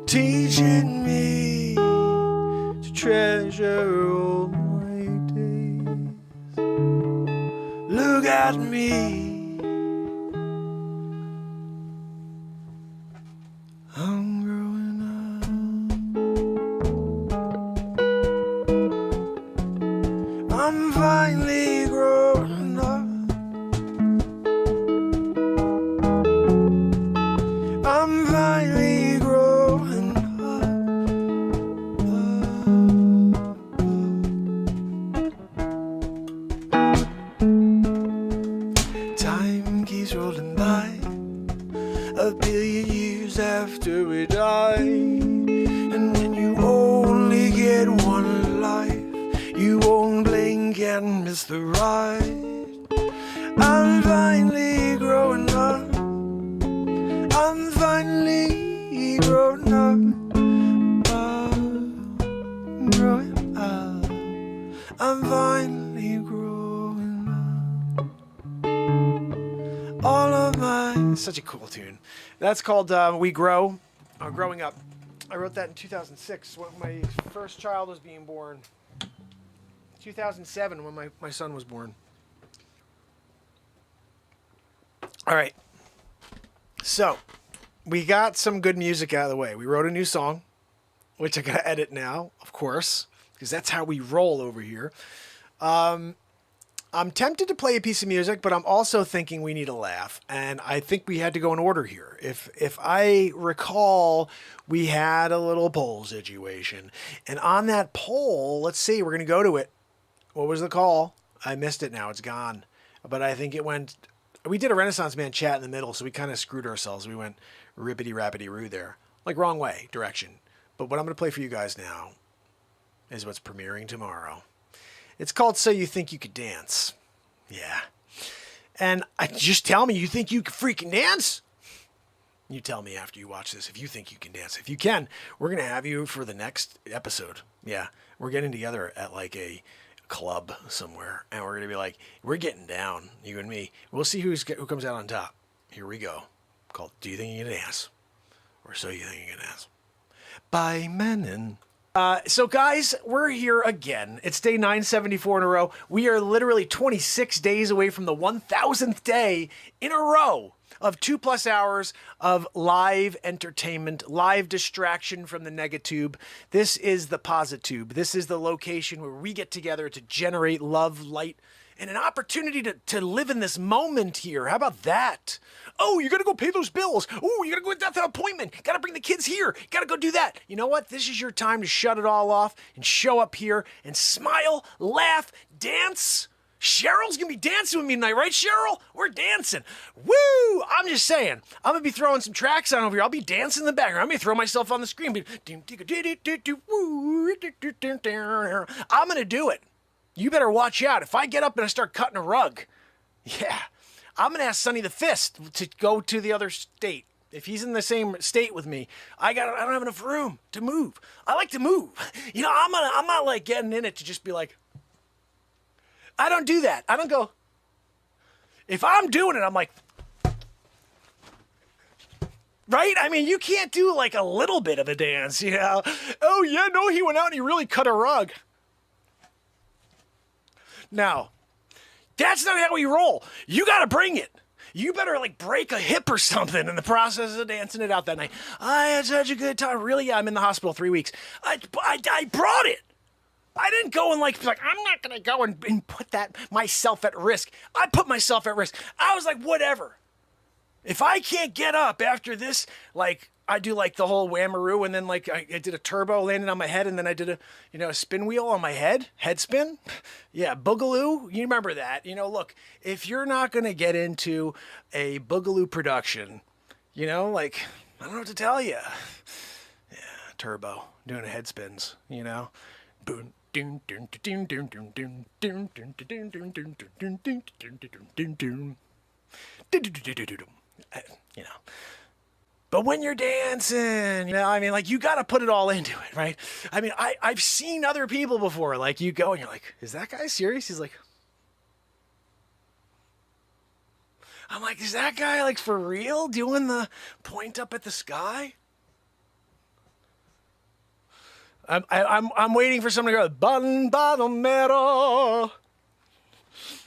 Speaker 1: teaching me to treasure all my days. Look at me, I'm growing up. I'm finally growing up. I'm finally growing up. Time keeps rolling by, a billion years after we die. And when you only get one life, you won't blink and miss the ride. I'm finally growing up. I'm finally growing up. Growing up. I'm finally growing up. All of my... Such a cool tune. That's called We Grow, Growing Up. I wrote that in 2006 when my first child was being born. 2007 when my son was born. All right. So, we got some good music out of the way. We wrote a new song, which I got to edit now, of course, because that's how we roll over here. I'm tempted to play a piece of music, but I'm also thinking we need a laugh, and I think we had to go in order here. If I recall, we had a little poll situation, and on that poll, let's see, we're going to go to it. What was the call? I missed it now. It's gone. But I think it went... We did a Renaissance Man chat in the middle, so we kind of screwed ourselves. We went rippity-rappity-roo there. Like, wrong way, direction. But what I'm going to play for you guys now is what's premiering tomorrow. It's called So You Think You Could Dance. Yeah. And just tell me, you think you can freaking dance? You tell me after you watch this if you think you can dance. If you can, we're going to have you for the next episode. Yeah. We're getting together at like a club somewhere, and we're going to be like, we're getting down, you and me. We'll see who comes out on top. Here we go. Called Do You Think You Can Dance? Or So You Think You Can Dance? By Menon. So guys, we're here again. It's day 974 in a row. We are literally 26 days away from the 1000th day in a row of 2+ hours of live entertainment, live distraction from the negatube. This is the Positube. This is the location where we get together to generate love, light, and an opportunity to live in this moment here. How about that? Oh, you gotta go pay those bills. Oh, you gotta go get that appointment. Gotta bring the kids here. Gotta go do that. You know what? This is your time to shut it all off and show up here and smile, laugh, dance. Cheryl's gonna be dancing with me tonight, right, Cheryl? We're dancing. Woo! I'm just saying. I'm gonna be throwing some tracks on over here. I'll be dancing in the background. I'm gonna throw myself on the screen. I'm gonna do it. You better watch out. If I get up and I start cutting a rug, yeah, I'm going to ask Sonny the Fist to go to the other state. If he's in the same state with me, I don't have enough room to move. I like to move. You know, I'm not like getting in it to just be like, I don't do that. I don't go, if I'm doing it, I'm like, right? I mean, you can't do like a little bit of a dance, you know? Oh yeah, no, he went out and he really cut a rug. Now, that's not how we roll. You got to bring it. You better like break a hip or something in the process of dancing it out that night. I had such a good time. Really, I'm in the hospital 3 weeks. I brought it. I didn't go and like I'm not going to go and put that myself at risk. I put myself at risk. I was like, whatever. If I can't get up after this, like I do like the whole whammaroo, and then like I did a turbo landing on my head, and then I did a spin wheel on my head spin. Yeah, boogaloo. You remember that? You know, look, if you're not gonna get into a boogaloo production, you know, like I don't know what to tell you. Yeah, turbo doing head spins. You know, You know. But when you're dancing, you know, I mean, like, you got to put it all into it, right? I mean, I've seen other people before, like, you go and you're like, is that guy serious? He's like, I'm like, is that guy, like, for real doing the point up at the sky? I'm waiting for someone to go, Banbanamero,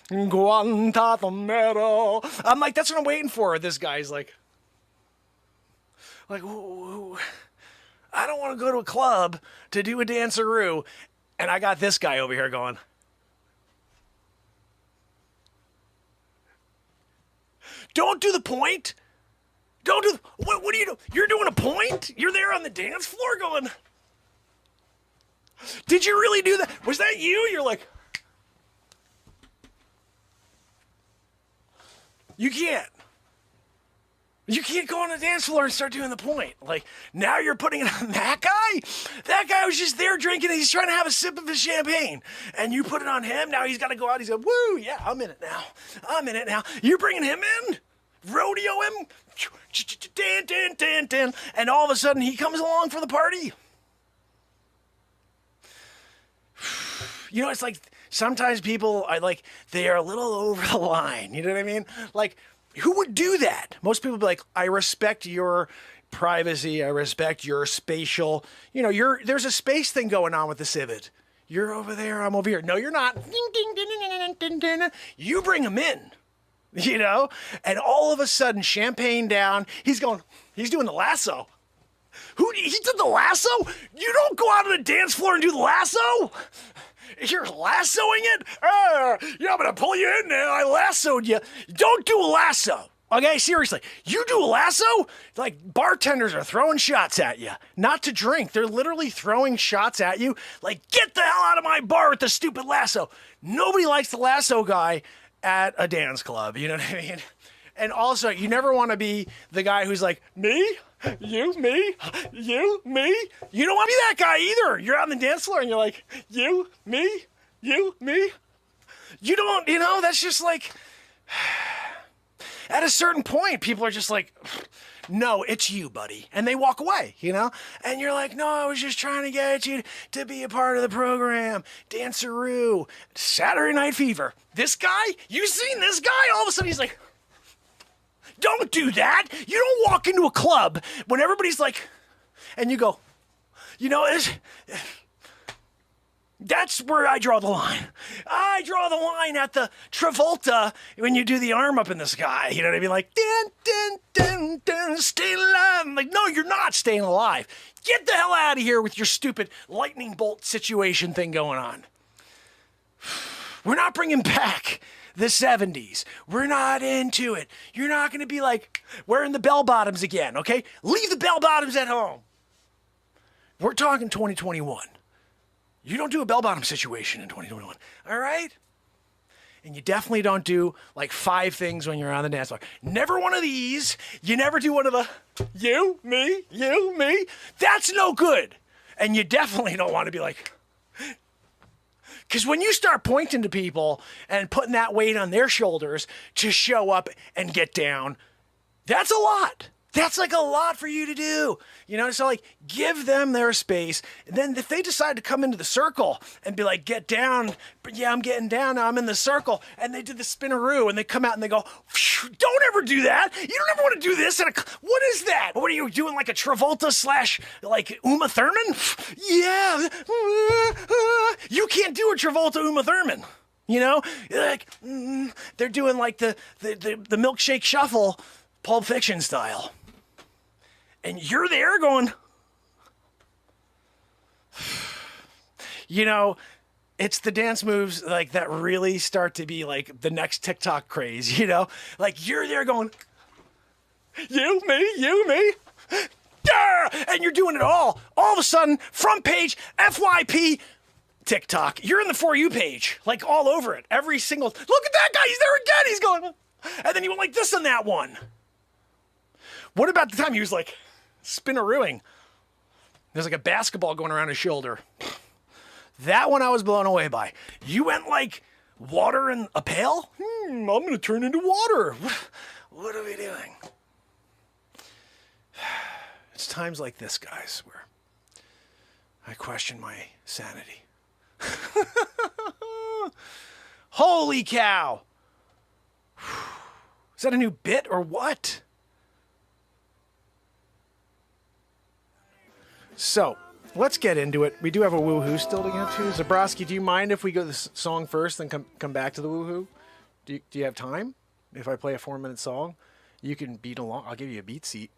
Speaker 1: Guantanamero. I'm like, that's what I'm waiting for. This guy's like, ooh, I don't want to go to a club to do a danceroo, and I got this guy over here going, don't do the point. Don't do what are you doing? You're doing a point? You're there on the dance floor going, did you really do that? Was that you? You're like, you can't. You can't go on the dance floor and start doing the point. Like, now you're putting it on that guy? That guy was just there drinking. He's trying to have a sip of his champagne. And you put it on him. Now he's got to go out. He's like, woo, yeah, I'm in it now. I'm in it now. You're bringing him in? Rodeo him? Dan, dan, dan, dan. And all of a sudden, he comes along for the party. You know, it's like sometimes people are like, they are a little over the line. You know what I mean? Like, who would do that? Most people be like, I respect your privacy. I respect your spatial, you know, there's a space thing going on with the civet. You're over there. I'm over here. No, you're not. Ding, ding, ding, ding, ding, ding, ding, ding. You bring him in, you know, and all of a sudden champagne down. He's doing the lasso. He did the lasso? You don't go out on the dance floor and do the lasso? You're lassoing it? Yeah, I'm going to pull you in now. I lassoed you. Don't do a lasso. Okay, seriously. You do a lasso? Like, bartenders are throwing shots at you. Not to drink. They're literally throwing shots at you. Like, get the hell out of my bar with the stupid lasso. Nobody likes the lasso guy at a dance club. You know what I mean? And also, you never want to be the guy who's like, me? You, me, you, me. You don't want to be that guy either. You're on the dance floor and you're like, you, me, you, me. You don't, you know, that's just like, at a certain point, people are just like, no, it's you, buddy. And they walk away, you know? And you're like, no, I was just trying to get you to be a part of the program. Danceroo, Saturday Night Fever. This guy, you seen this guy? All of a sudden he's like, don't do that. You don't walk into a club when everybody's like, and you go, you know, that's where I draw the line. I draw the line at the Travolta when you do the arm up in the sky. You know what I mean? Like, dun, dun, dun, dun, stay alive. I'm like, no, you're not staying alive. Get the hell out of here with your stupid lightning bolt situation thing going on. We're not bringing back the 70s. We're not into it. You're not going to be like wearing the bell bottoms again, okay? Leave the bell bottoms at home. We're talking 2021. You don't do a bell bottom situation in 2021, all right? And you definitely don't do like 5 things when you're on the dance floor. Never one of these. You never do one of the you, me. That's no good. And you definitely don't want to be like, because when you start pointing to people and putting that weight on their shoulders to show up and get down, that's a lot. That's like a lot for you to do. You know, so like give them their space. And then if they decide to come into the circle and be like, get down, but yeah, I'm getting down now, I'm in the circle. And they did the spinneroo and they come out and they go, don't ever do that. You don't ever want to do this. What is that? What are you doing, like a Travolta / like Uma Thurman? Yeah. You can't do a Travolta Uma Thurman. You know, like they're doing like the milkshake shuffle, Pulp Fiction style. And you're there going, you know, it's the dance moves like that really start to be like the next TikTok craze, you know? Like you're there going, you, me, yeah! And you're doing it all. All of a sudden, front page, FYP, TikTok. You're in the For You page, like all over it. Every single, look at that guy, he's there again, he's going, and then you went like this on that one. What about the time he was like, spinnerooing? There's like a basketball going around his shoulder. That one I was blown away by. You went like water in a pail? I'm going to turn into water. What are we doing? It's times like this, guys, where I question my sanity. Holy cow! Is that a new bit or what? So, let's get into it. We do have a woohoo still to get to. Zabrowski, do you mind if we go this song first, then come back to the woohoo? Do you have time? If I play a 4-minute song, you can beat along. I'll give you a beat seat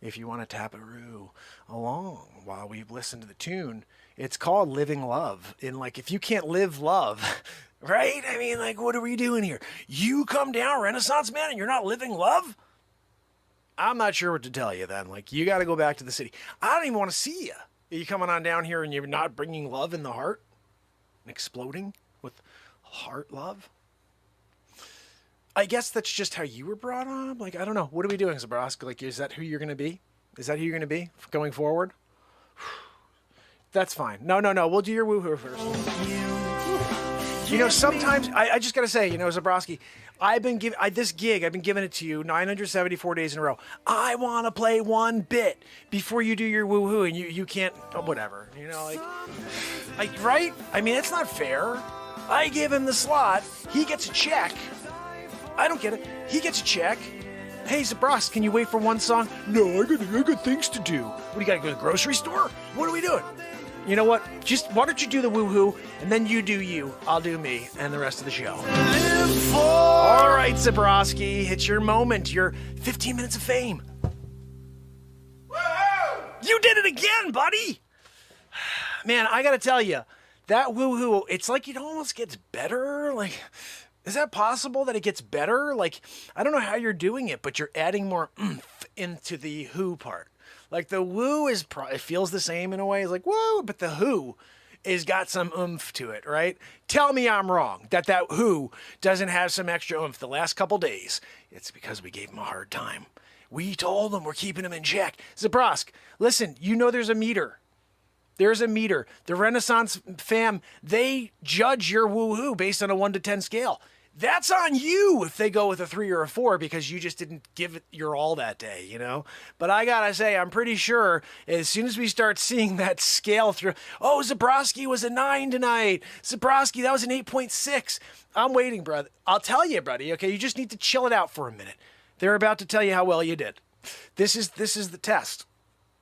Speaker 1: if you want to tap-a-roo along while we listen to the tune. It's called Living Love. And, like, if you can't live love, right? I mean, like, what are we doing here? You come down, Renaissance man, and you're not living love? I'm not sure what to tell you then. Like, you got to go back to the city. I don't even want to see you. Are you coming on down here and you're not bringing love in the heart? And exploding with heart love? I guess that's just how you were brought up. Like, I don't know. What are we doing, Zabrowski? Like, is that who you're going to be? Is that who you're going to be going forward? That's fine. No. We'll do your woohoo first. You know, sometimes, I just got to say, you know, Zabrowski, I've been giving it to you 974 days in a row. I want to play one bit before you do your woohoo, and you can't, whatever. You know, like, right? I mean, it's not fair. I give him the slot. He gets a check. I don't get it. He gets a check. Hey, Zabrowski, can you wait for one song? No, I got things to do. What, you got to go to the grocery store? What are we doing? You know what? Just, why don't you do the woohoo, and then you do you. I'll do me, and the rest of the show. All right, Zabrowski, it's your moment. Your 15 minutes of fame. Woohoo! You did it again, buddy! Man, I gotta tell you, that woohoo, it's like it almost gets better. Like, is that possible that it gets better? Like, I don't know how you're doing it, but you're adding more oomph into the who part. Like, the woo is, it feels the same in a way. It's like, woo, but the who is got some oomph to it, right? Tell me I'm wrong, that who doesn't have some extra oomph the last couple days. It's because we gave him a hard time. We told him we're keeping him in check. Zabrowski, listen, you know there's a meter. There's a meter. The Renaissance fam, they judge your woohoo based on a 1 to 10 scale. That's on you if they go with a 3 or a 4 because you just didn't give it your all that day, you know? But I gotta say, I'm pretty sure as soon as we start seeing that scale through, oh, Zabrowski was a 9 tonight. Zabrowski, that was an 8.6. I'm waiting, brother. I'll tell you, buddy, okay? You just need to chill it out for a minute. They're about to tell you how well you did. This is the test.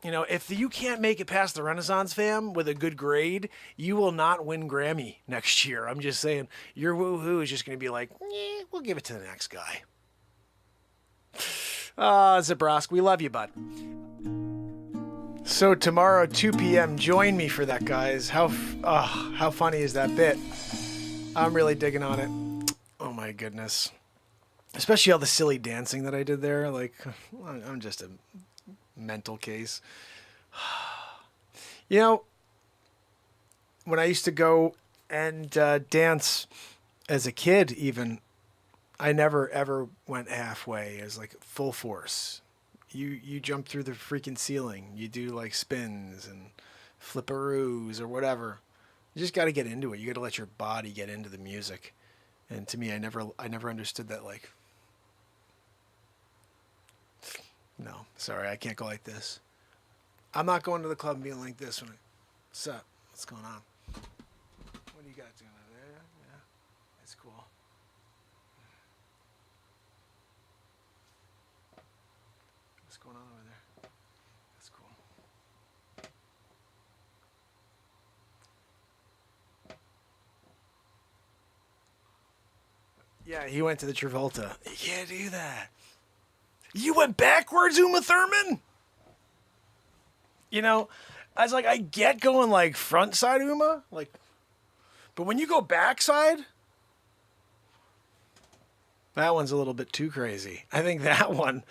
Speaker 1: You know, if you can't make it past the Renaissance fam with a good grade, you will not win Grammy next year. I'm just saying, your woohoo is just going to be like, we'll give it to the next guy. Zabrowski, we love you, bud. So tomorrow, 2 p.m., join me for that, guys. How funny is that bit? I'm really digging on it. Oh, my goodness. Especially all the silly dancing that I did there. Like, I'm just a mental case. You know, when I used to go and dance as a kid, even, I never ever went halfway. As like full force. You jump through the freaking ceiling. You do like spins and flipperoos or whatever. You just got to get into it. You got to let your body get into the music. And to me, I never understood that. Like, no, sorry, I can't go like this. I'm not going to the club and being like this. What's up? What's going on? What do you got doing over there? Yeah, that's cool. What's going on over there? That's cool. Yeah, he went to the Travolta. You can't do that. You went backwards, Uma Thurman? You know, I was like, I get going like front side Uma, like, but when you go backside, that one's a little bit too crazy. I think that one,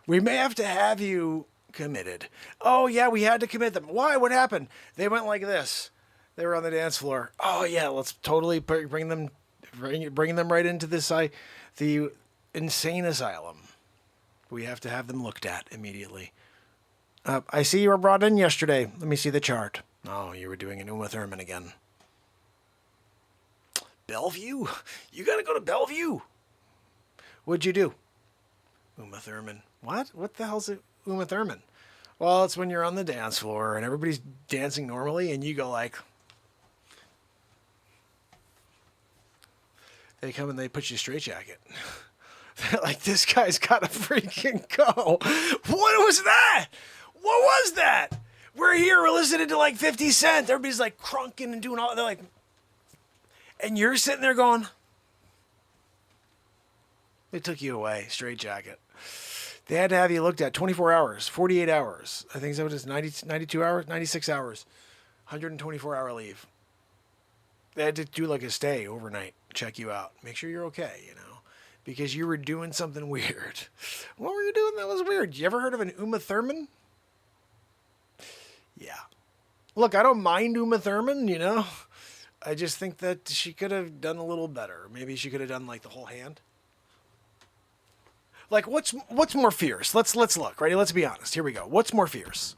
Speaker 1: we may have to have you committed. Oh yeah, we had to commit them. Why? What happened? They went like this. They were on the dance floor. Oh yeah, let's totally bring them right into the insane asylum. We have to have them looked at immediately. I see you were brought in yesterday. Let me see the chart. Oh, you were doing an Uma Thurman again. Bellevue? You gotta go to Bellevue. What'd you do? Uma Thurman. What? What the hell's it? Uma Thurman? Well, it's when you're on the dance floor and everybody's dancing normally and you go like... They come and they put you a straitjacket. They're like, this guy's got to freaking go. What was that? What was that? We're here, we're listening to like 50 Cent. Everybody's like crunking and doing all... They're like... And you're sitting there going... They took you away, straitjacket. They had to have you looked at 24 hours, 48 hours. I think so. It is 92 hours, 96 hours, 124-hour leave. They had to do like a stay overnight, check you out, make sure you're okay, you know, because you were doing something weird. What were you doing that was weird? You ever heard of an Uma Thurman? Yeah. Look, I don't mind Uma Thurman, you know. I just think that she could have done a little better. Maybe she could have done like the whole hand. Like, what's more fierce? Let's look, ready? Let's be honest. Here we go. What's more fierce?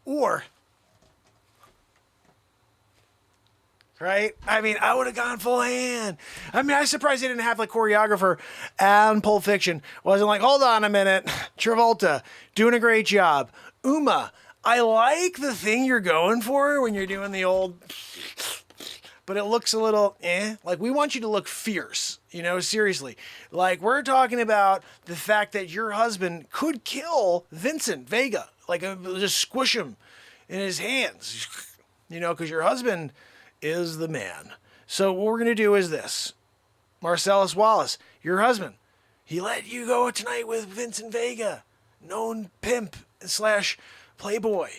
Speaker 1: Or, right? I mean, I would have gone full hand. I mean, I was surprised they didn't have like choreographer and Pulp Fiction. Wasn't like, hold on a minute. Travolta, doing a great job. Uma, I like the thing you're going for when you're doing the old... But it looks a little like we want you to look fierce, you know, seriously. Like we're talking about the fact that your husband could kill Vincent Vega, like just squish him in his hands, you know, because your husband is the man. So what we're going to do is this. Marcellus Wallace, your husband, he let you go tonight with Vincent Vega, known pimp / playboy.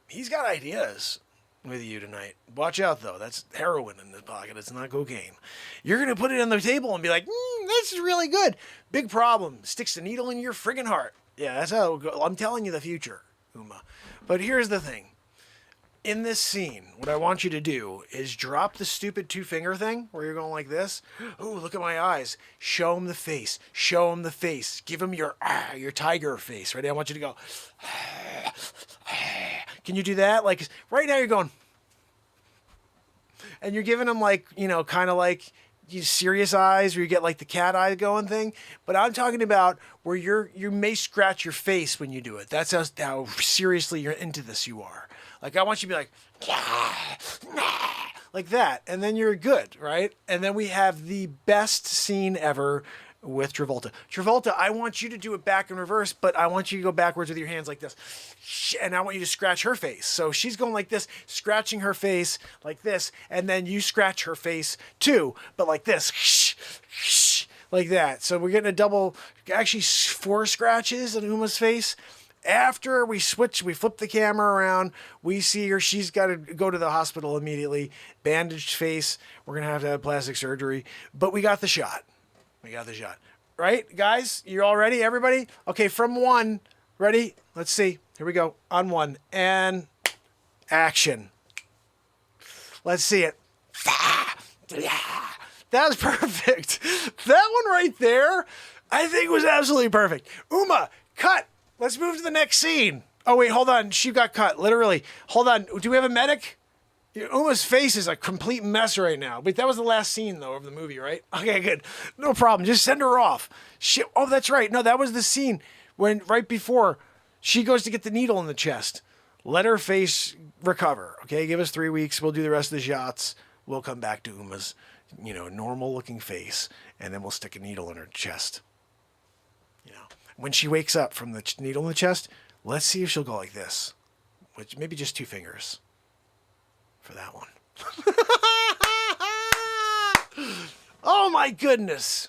Speaker 1: He's got ideas with you tonight. Watch out though. That's heroin in the pocket. It's not cocaine. You're going to put it on the table and be like, this is really good. Big problem. Sticks the needle in your friggin' heart. Yeah, that's how it'll go. I'm telling you the future, Uma. But here's the thing. In this scene, what I want you to do is drop the stupid 2-finger thing where you're going like this. Oh, look at my eyes. Show him the face. Show him the face. Give him your tiger face. Ready? I want you to go. Can you do that? Like right now you're going. And you're giving him like, you know, kind of like serious eyes where you get like the cat eye going thing. But I'm talking about where you may scratch your face when you do it. That's how seriously you're into this you are. Like, I want you to be like that. And then you're good, right? And then we have the best scene ever with Travolta. Travolta, I want you to do it back in reverse, but I want you to go backwards with your hands like this. And I want you to scratch her face. So she's going like this, scratching her face like this. And then you scratch her face too, but like this. Like that. So we're getting a double, actually 4 scratches on Uma's face. After we flip the camera around, we see her. She's got to go to the hospital immediately. Bandaged face. We're going to have plastic surgery. But we got the shot. Right, guys? You all ready, everybody? Okay, from 1. Ready? Let's see. Here we go. On 1. And action. Let's see it. That was perfect. That one right there, I think was absolutely perfect. Uma, cut. Let's move to the next scene. Oh, wait, hold on. She got cut, literally. Hold on. Do we have a medic? Uma's face is a complete mess right now. But that was the last scene, though, of the movie, right? Okay, good. No problem. Just send her off. Shit. Oh, that's right. No, that was the scene when right before she goes to get the needle in the chest. Let her face recover, okay? Give us 3 weeks. We'll do the rest of the shots. We'll come back to Uma's, normal-looking face, and then we'll stick a needle in her chest. When she wakes up from the needle in the chest, let's see if she'll go like this. Which maybe just 2 fingers for that one. Oh my goodness.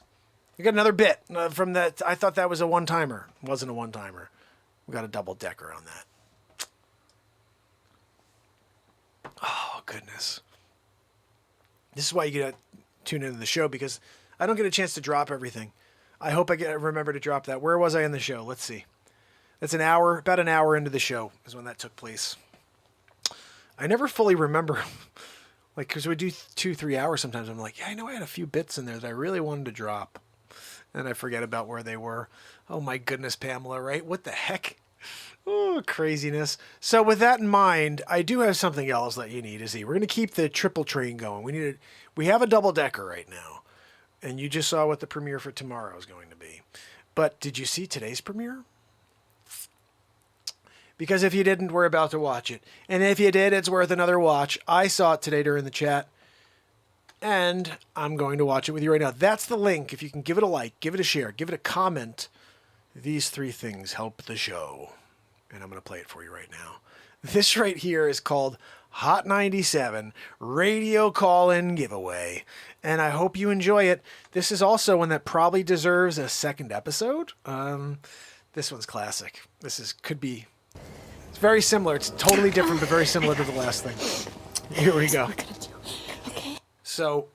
Speaker 1: We got another bit from that. I thought that was a one-timer. It wasn't a one-timer. We got a double-decker on that. Oh, goodness. This is why you got to tune into the show, because I don't get a chance to drop everything. I hope I remember to drop that. Where was I in the show? Let's see. That's about an hour into the show is when that took place. I never fully remember, because we do 2-3 hours sometimes. I'm like, yeah, I know I had a few bits in there that I really wanted to drop. And I forget about where they were. Oh my goodness, Pamela, right? What the heck? Oh, craziness. So with that in mind, I do have something else that you need to see. We're going to keep the triple train going. We have a double decker right now. And you just saw what the premiere for tomorrow is going to be. But did you see today's premiere? Because if you didn't, we're about to watch it. And if you did, it's worth another watch. I saw it today during the chat. And I'm going to watch it with you right now. That's the link. If you can give it a like, give it a share, give it a comment. These 3 things help the show. And I'm going to play it for you right now. This right here is called Hot 97 Radio Call-In Giveaway. And I hope you enjoy it. This is also one that probably deserves a second episode. This one's classic. It's very similar. It's totally different, but very similar to the last thing. Here we go. So,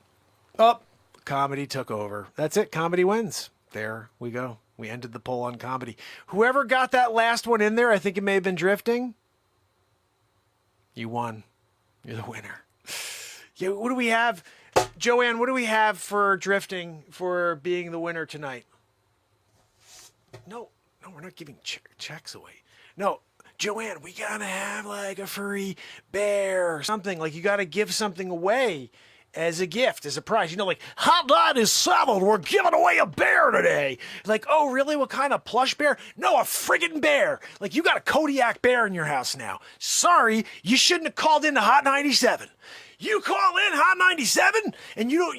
Speaker 1: comedy took over. That's it. Comedy wins. There we go. We ended the poll on comedy. Whoever got that last one in there, I think it may have been Drifting. You won. You're the winner. Yeah, what do we have? Joanne, what do we have for Drifting for being the winner tonight? No, we're not giving checks away. No, Joanne, we gotta have like a furry bear or something. Like you gotta give something away as a gift, as a prize. You know, like, Hot 97, we're giving away a bear today. Like, oh, really? What kind of plush bear? No, a friggin' bear. Like, you got a Kodiak bear in your house now. Sorry, you shouldn't have called in to Hot 97. You call in Hot 97, and you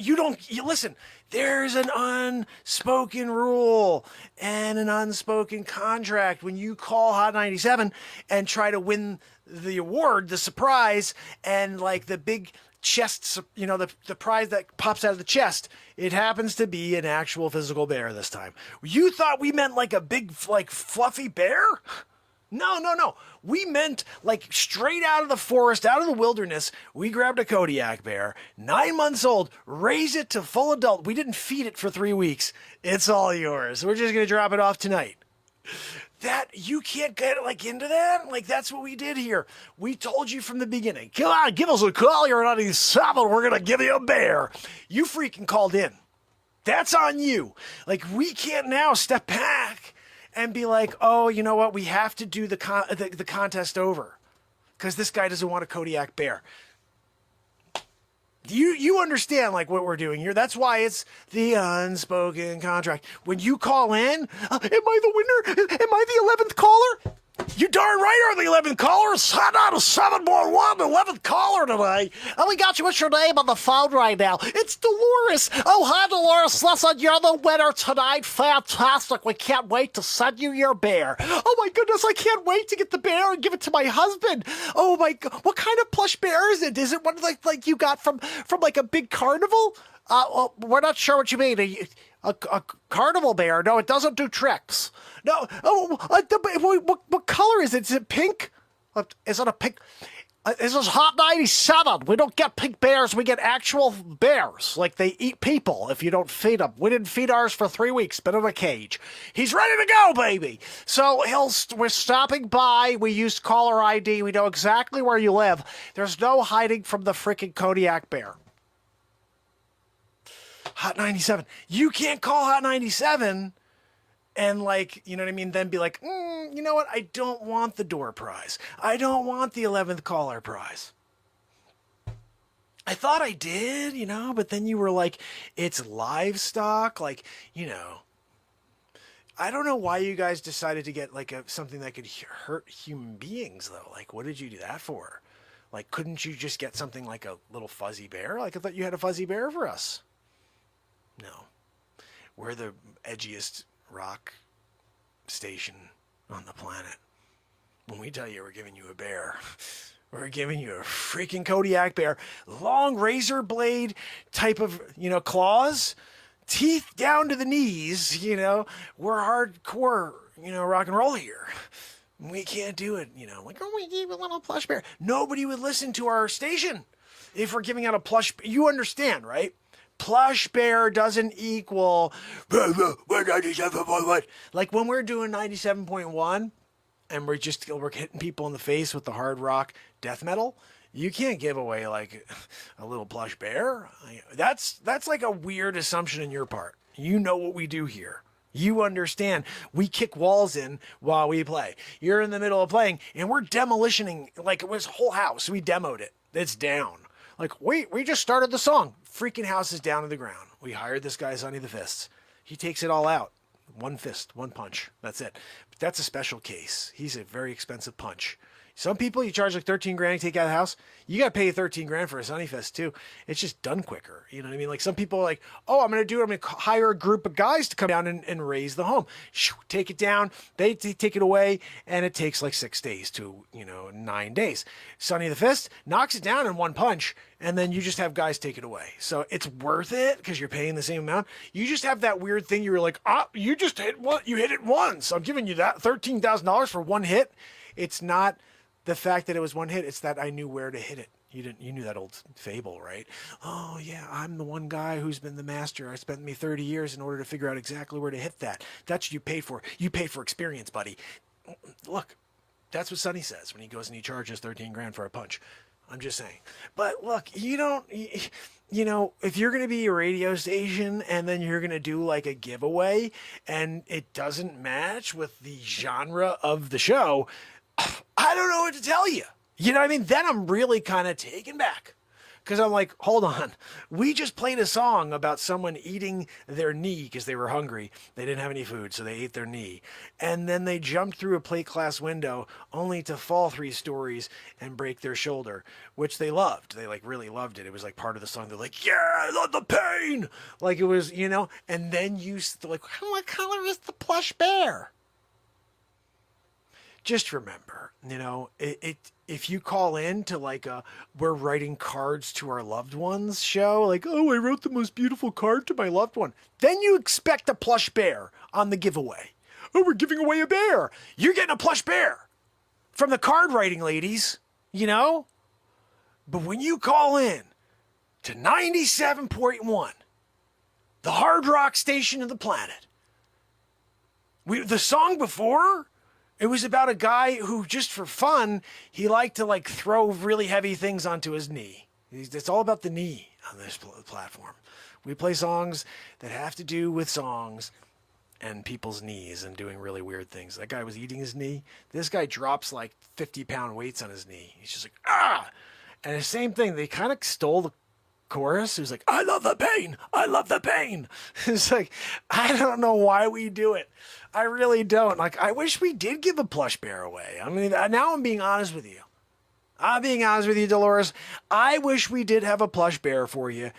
Speaker 1: listen, there's an unspoken rule and an unspoken contract when you call Hot 97 and try to win the award, the surprise, and like the big chests, you know, the prize that pops out of the chest. It happens to be an actual physical bear this time. You thought we meant like a big, like fluffy bear? No. We meant like straight out of the forest, out of the wilderness. We grabbed a Kodiak bear, 9 months old, raised it to full adult. We didn't feed it for 3 weeks. It's all yours. We're just going to drop it off tonight. That, you can't get like into that? Like, that's what we did here. We told you from the beginning, come on, give us a call. You're on 97. We're going to give you a bear. You freaking called in. That's on you. Like, we can't now step back and be like, oh, you know what? We have to do the contest over because this guy doesn't want a Kodiak bear. You understand like what we're doing here. That's why it's the unspoken contract. When you call in, am I the winner? Am I the 11th caller? You darn right are the 11th caller. Sign out of 711, 11th caller today. And we got you. What's your name on the phone right now? It's Dolores. Oh, hi, Dolores. Listen, you're the winner tonight. Fantastic. We can't wait to send you your bear. Oh, my goodness. I can't wait to get the bear and give it to my husband. Oh, my God. What kind of plush bear is it? Is it one like you got from like a big carnival? Well, we're not sure what you mean. A carnival bear? No, it doesn't do tricks. No. Oh, what color is it? Is it pink? Is it a pink? This is Hot 97. We don't get pink bears. We get actual bears. Like they eat people if you don't feed them. We didn't feed ours for 3 weeks. Been in a cage. He's ready to go, baby. So we're stopping by. We used caller ID. We know exactly where you live. There's no hiding from the freaking Kodiak bear. Hot 97. You can't call Hot 97 and like, you know what I mean? Then be like, you know what? I don't want the door prize. I don't want the 11th caller prize. I thought I did, you know, but then you were like, it's livestock. Like, you know, I don't know why you guys decided to get like something that could hurt human beings though. Like, what did you do that for? Like, couldn't you just get something like a little fuzzy bear? Like, I thought you had a fuzzy bear for us. No, we're the edgiest rock station on the planet. When we tell you we're giving you a bear, we're giving you a freaking Kodiak bear. Long razor blade type of, you know, claws, teeth down to the knees, you know. We're hardcore, you know, rock and roll here. We can't do it, you know, like, oh, we gave a little plush bear. Nobody would listen to our station if we're giving out a plush. You understand, right? Plush bear doesn't equal 97.1. Like when we're doing 97.1 and we're hitting people in the face with the hard rock death metal, you can't give away like a little plush bear. That's like a weird assumption on your part. You know what we do here. You understand. We kick walls in while we play. You're in the middle of playing, and we're demolitioning, like it was a whole house. We demoed it. It's down. Like, wait, we just started the song. Freaking house is down to the ground. We hired this guy, Sonny the Fists. He takes it all out. One fist, one punch. That's it. But that's a special case. He's a very expensive punch. Some people, you charge like 13 grand to take out of the house. You got to pay 13 grand for a Sunny Fest too. It's just done quicker. You know what I mean? Like some people are like, oh, I'm going to hire a group of guys to come down and raise the home. Take it down. They take it away. And it takes like 6 days to, 9 days. Sonny the Fist knocks it down in one punch. And then you just have guys take it away. So it's worth it because you're paying the same amount. You just have that weird thing. You were like, you just hit one. You hit it once. I'm giving you that $13,000 for one hit. It's not the fact that it was one hit, it's that I knew where to hit it. You knew that old fable, right? Oh yeah, I'm the one guy who's been the master. I spent me 30 years in order to figure out exactly where to hit that. That's what you paid for. You paid for experience, buddy. Look, that's what Sonny says when he goes and he charges 13 grand for a punch. I'm just saying. But look, if you're going to be a radio station and then you're going to do like a giveaway and it doesn't match with the genre of the show, I don't know what to tell you. You know what I mean? Then I'm really kind of taken back. Because I'm like, hold on. We just played a song about someone eating their knee because they were hungry. They didn't have any food, so they ate their knee. And then they jumped through a plate glass window only to fall 3 stories and break their shoulder, which they loved. They like really loved it. It was like part of the song. They're like, yeah, I love the pain. Like it was, and then like, what color is the plush bear? Just remember, if you call in to like we're writing cards to our loved ones show, like, oh, I wrote the most beautiful card to my loved one, then you expect a plush bear on the giveaway. Oh, we're giving away a bear. You're getting a plush bear from the card writing ladies, But when you call in to 97.1, the hard rock station of the planet, the song before, it was about a guy who, just for fun, he liked to like throw really heavy things onto his knee. It's all about the knee on this platform. We play songs that have to do with songs and people's knees and doing really weird things. That guy was eating his knee. This guy drops like 50-pound weights on his knee. He's just like, ah! And the same thing, they kind of stole the chorus. It was like, I love the pain. I love the pain. It's like, I don't know why we do it. I really don't. Like, I wish we did give a plush bear away. I mean, now I'm being honest with you. I'm being honest with you, Dolores. I wish we did have a plush bear for you,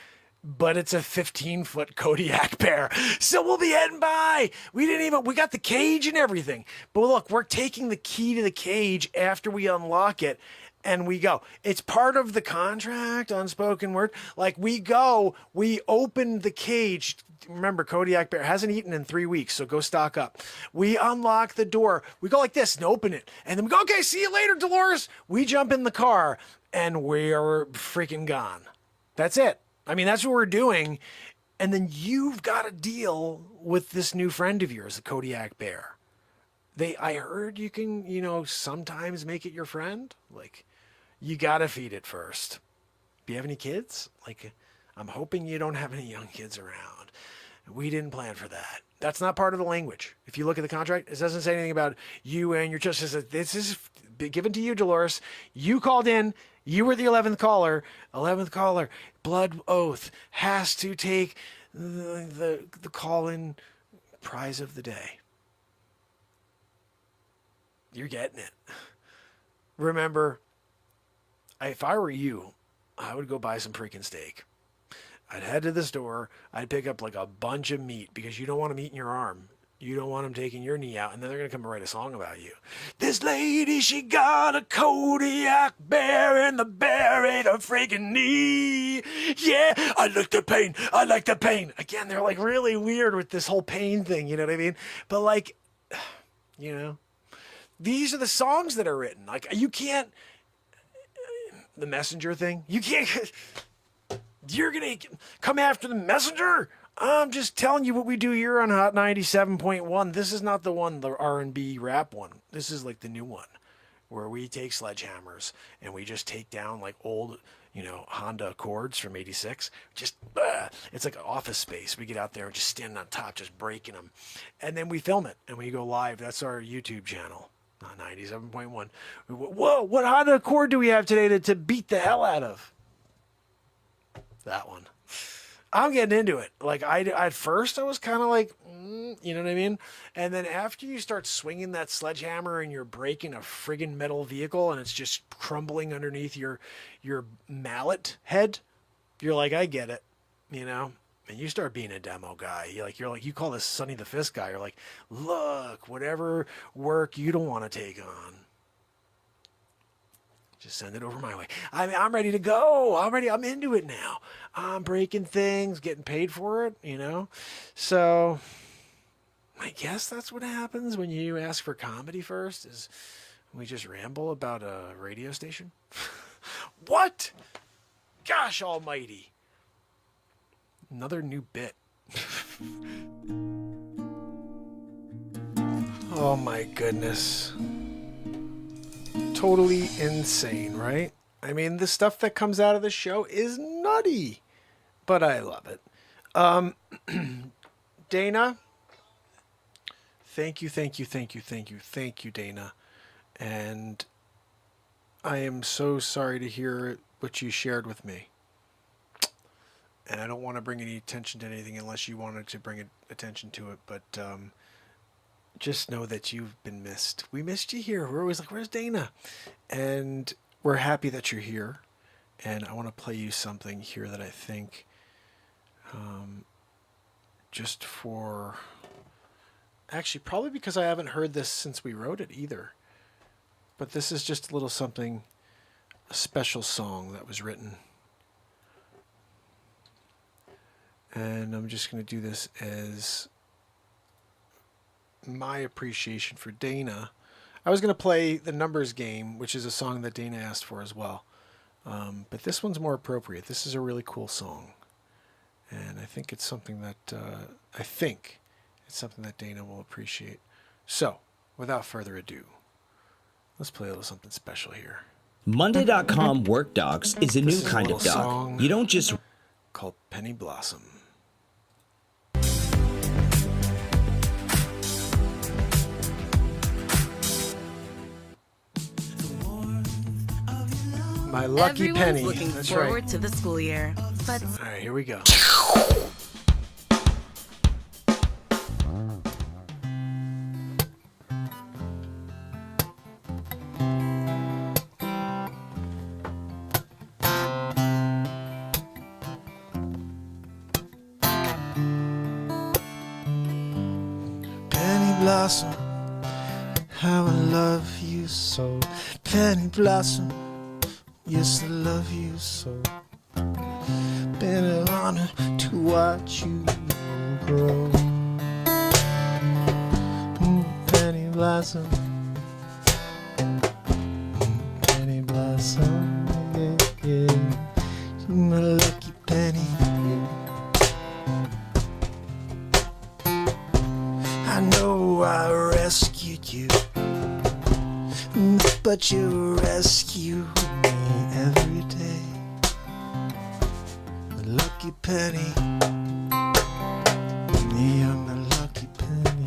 Speaker 1: but it's a 15-foot Kodiak bear. So we'll be heading by. We got the cage and everything. But look, we're taking the key to the cage after we unlock it. And we go. It's part of the contract, unspoken word. Like we open the cage. Remember, Kodiak Bear hasn't eaten in 3 weeks, so go stock up. We unlock the door. We go like this and open it. And then we go, okay, see you later, Dolores. We jump in the car and we are freaking gone. That's it. I mean, that's what we're doing. And then you've got to deal with this new friend of yours, the Kodiak Bear. I heard you can, sometimes make it your friend. Like, you got to feed it first. Do you have any kids? Like, I'm hoping you don't have any young kids around. We didn't plan for that. That's not part of the language. If you look at the contract, it doesn't say anything about you and your church. This is given to you, Dolores. You called in. You were the 11th caller. 11th caller. Blood oath has to take the call-in prize of the day. You're getting it. Remember, if I were you, I would go buy some freaking steak. I'd head to the store. I'd pick up like a bunch of meat because you don't want them eating your arm. You don't want them taking your knee out, and then they're going to come and write a song about you. This lady, she got a Kodiak bear, and the bear ate a freaking knee. Yeah, I like the pain. I like the pain. Again, they're like really weird with this whole pain thing, you know what I mean? But like, these are the songs that are written. Like, you can't, the messenger thing, you can't, you're going to come after the messenger? I'm just telling you what we do here on Hot 97.1. This is not the one, the R&B rap one. This is like the new one where we take sledgehammers and we just take down like old Honda Accords from '86. Just it's like an office space. We get out there and just stand on top, just breaking them, and then we film it and we go live. That's our YouTube channel. 97.1. Whoa! What Honda Accord do we have today to beat the hell out of? That one. I'm getting into it. Like at first I was kind of like, you know what I mean? And then after you start swinging that sledgehammer and you're breaking a friggin' metal vehicle and it's just crumbling underneath your mallet head, you're like, I get it, And you start being a demo guy. You call this Sonny the Fist guy. You're like, look, whatever work you don't want to take on, just send it over my way. I'm ready to go. I'm into it now. I'm breaking things, getting paid for it, So I guess that's what happens when you ask for comedy first, is we just ramble about a radio station. What? Gosh almighty. Another new bit. Oh my goodness. Totally insane, right? I mean, the stuff that comes out of the show is nutty, but I love it. Dana, thank you, Dana. And I am so sorry to hear what you shared with me. And I don't want to bring any attention to anything unless you wanted to bring attention to it, but just know that you've been missed. We missed you here. We're always like, where's Dana? And we're happy that you're here. And I want to play you something here that I think just for... Actually, probably because I haven't heard this since we wrote it either. But this is just a little something, a special song that was written. And I'm just going to do this as my appreciation for Dana. I was going to play The Numbers Game, which is a song that Dana asked for as well. But this one's more appropriate. This is a really cool song. And I think it's something that Dana will appreciate. So, without further ado, let's play a little something special here.
Speaker 4: Monday.com Work Docs is a new
Speaker 1: This is a
Speaker 4: kind of
Speaker 1: little
Speaker 4: doc.
Speaker 1: song
Speaker 4: You don't just
Speaker 1: called Penny Blossom. My lucky
Speaker 5: Everyone's
Speaker 1: penny.
Speaker 5: looking
Speaker 1: That's
Speaker 5: forward
Speaker 1: right.
Speaker 5: to the school year, but
Speaker 1: All right, here we go. Penny Blossom, how I love you so. Penny Blossom, yes, I love you so. Been an honor to watch you grow. Penny Blossom, Penny Blossom, yeah, yeah. You're my lucky penny. I know I rescued you, but you rescue me every day. My lucky penny, you're my lucky penny.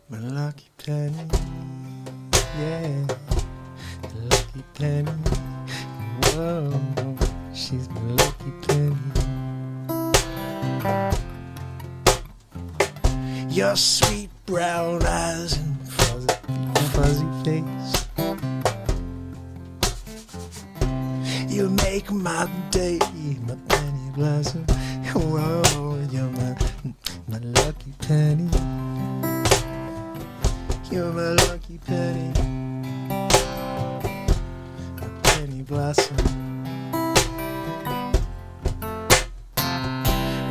Speaker 1: My lucky penny, yeah, my lucky penny. Whoa, she's my lucky penny. Your sweet brown eyes and fuzzy face, you make my day, my penny blossom. Whoa, you're my lucky penny. You're my lucky penny, my penny blossom.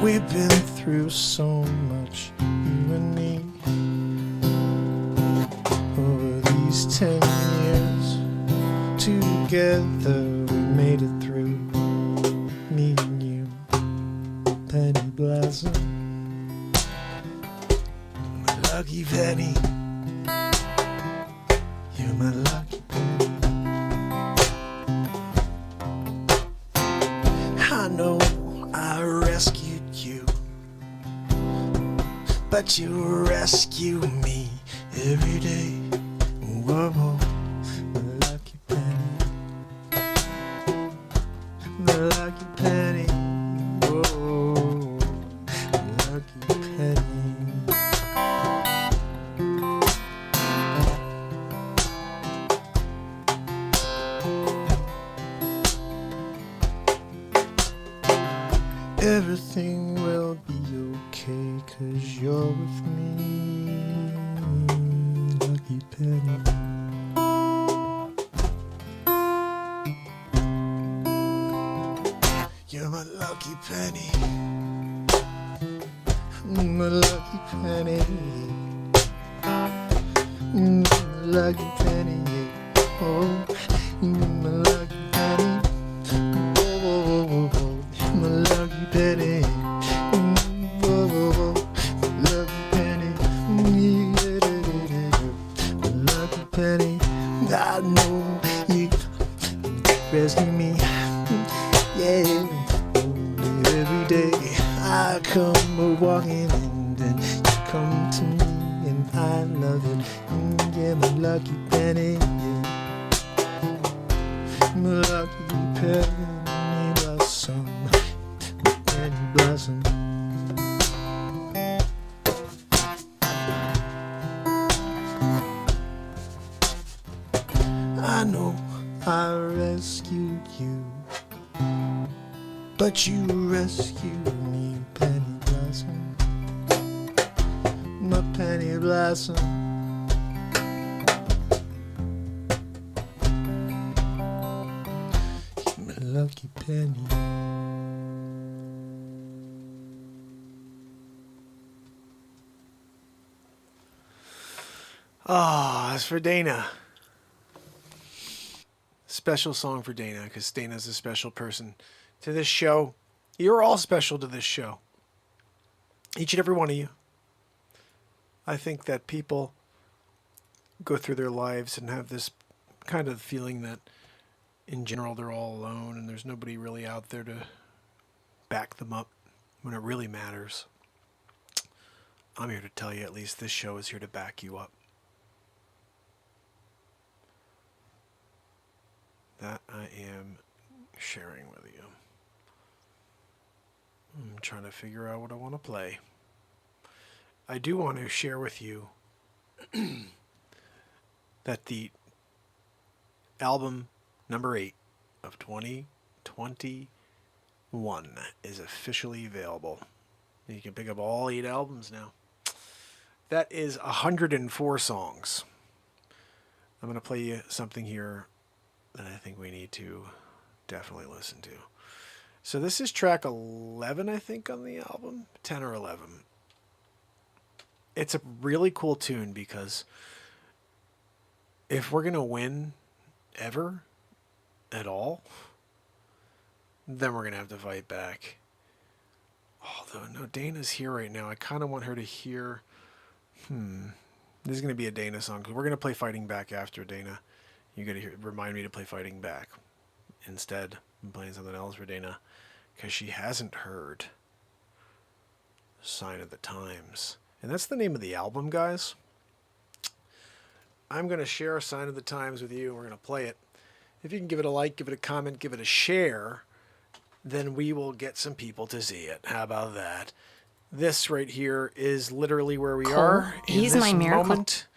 Speaker 1: We've been through so much, you and me, over these 10 years. Together we made it through, me and you, Penny Blossom. My lucky penny, know I rescued you, but you rescue me every day. Whoa, whoa. The lucky penny, the lucky penny, whoa, the lucky penny. Everything will be okay, 'cause you're with me, lucky penny. You're my lucky penny, my lucky penny, my lucky penny, oh, my lucky penny, oh, my lucky penny, oh, lucky penny, my lucky penny. I know you rescue me, yeah. Every day I come walking and then you come to me and I love it. Yeah, my lucky penny, yeah. My lucky penny blossom, my penny blossom. I know I rescued you, but you rescued me, penny blossom, my penny blossom. My lucky penny. Ah, that's for Dana. Special song for Dana, because Dana's a special person to this show. You're all special to this show. Each and every one of you. I think that people go through their lives and have this kind of feeling that in general they're all alone and there's nobody really out there to back them up when it really matters. I'm here to tell you, at least this show is here to back you up. That I am sharing with you. I'm trying to figure out what I want to play. I do want to share with you that the album number 8 of 2021 is officially available. You can pick up all 8 albums now. That is 104 songs. I'm going to play you something here that I think we need to definitely listen to. So this is track 11, I think, on the album. 10 or 11. It's a really cool tune because if we're going to win ever, at all, then we're going to have to fight back. Although, no, Dana's here right now. I kind of want her to hear... This is going to be a Dana song, because we're going to play Fighting Back after Dana. You got to remind me to play Fighting Back. Instead, I'm playing something else for Dana, because she hasn't heard Sign of the Times. And that's the name of the album, guys. I'm going to share Sign of the Times with you, and we're going to play it. If you can give it a like, give it a comment, give it a share, then we will get some people to see it. How about that? This right here is literally where we are in
Speaker 5: He's
Speaker 1: this
Speaker 5: my miracle.
Speaker 1: moment.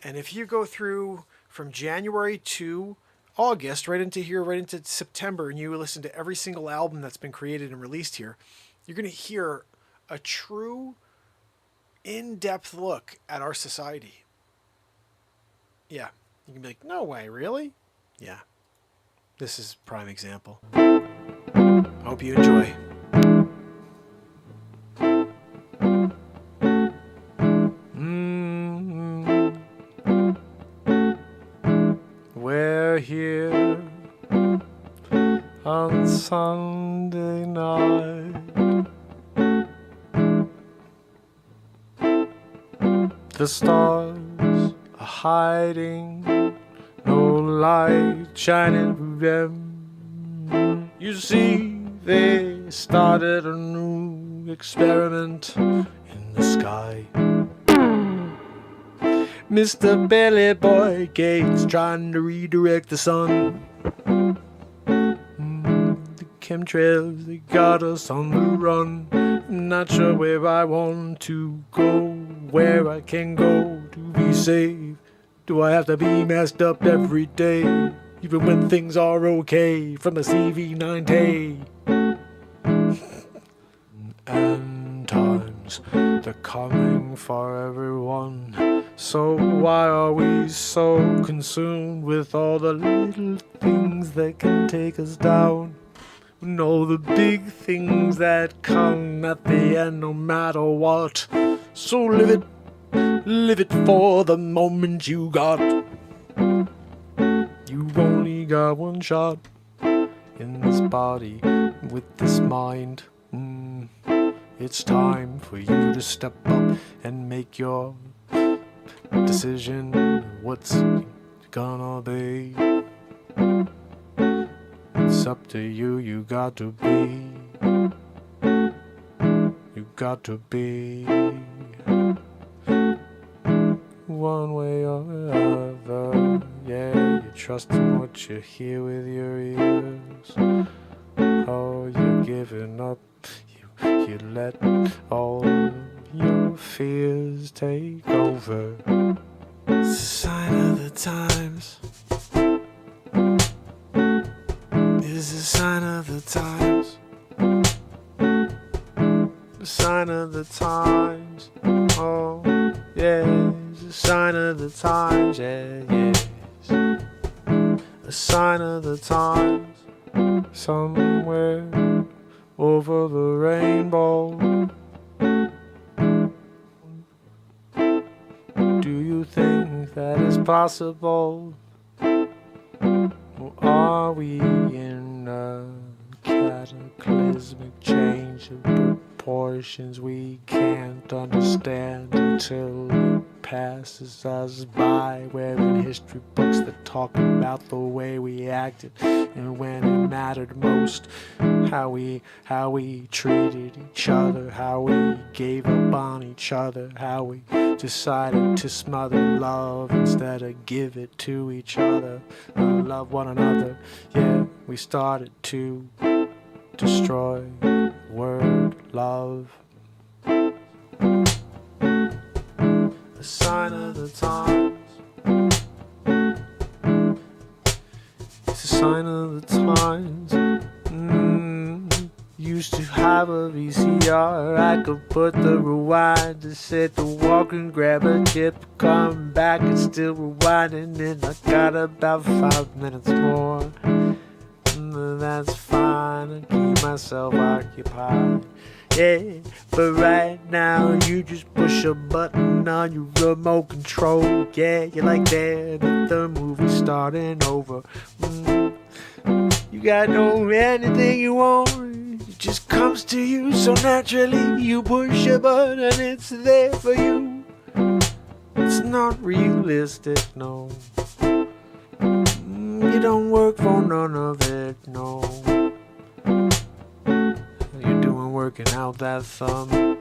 Speaker 1: And if you go through from January to August, right into here, right into September, and you listen to every single album that's been created and released here, you're going to hear a true, in-depth look at our society. Yeah. You can be like, no way, really? Yeah. This is a prime example. Hope you enjoy. We're here on Sunday night. The stars are hiding, no light shining for them. You see, they started a new experiment in the sky. Mr. Billy Boy Gates trying to redirect the sun. The chemtrails, they got us on the run. Not sure where I want to go, where I can go to be safe. Do I have to be messed up every day, even when things are okay, from a CV9 day? And times, they're coming for everyone. So why are we so consumed with all the little things that can take us down? And all the big things that come at the end no matter what. So live it for the moment you got. You've only got one shot in this body with this mind. It's time for you to step up and make your decision. What's gonna be? It's up to you, you got to be. You got to be. One way or other, yeah, you trust in what you hear with your ears. Oh, you're giving up, you let all your fears take over. It's a sign of the times. It's a sign of the times. A sign of the times. Oh, yeah, it's a sign of the times. Yeah, yes. A sign of the times. Somewhere over the rainbow. Do you think that is possible? Or are we in a cataclysmic change of proportions we can't understand until it passes us by? We're in history books that talk about the way we acted and when it mattered most, how we treated each other, how we gave up on each other, how we decided to smother love instead of give it to each other, love one another. Yeah, we started to destroy word love. A sign of the times. It's a sign of the times. Used to have a VCR, I could put the rewind to set the walk and grab a chip, come back and still rewinding, and I got about 5 minutes more. That's fine, I keep myself occupied. Yeah, but right now you just push a button on your remote control. Yeah, you're like that, the movie's starting over. You gotta know anything you want, it just comes to you so naturally. You push a button and it's there for you. It's not realistic, no. You don't work for none of it, no. You're doing working out that thumb.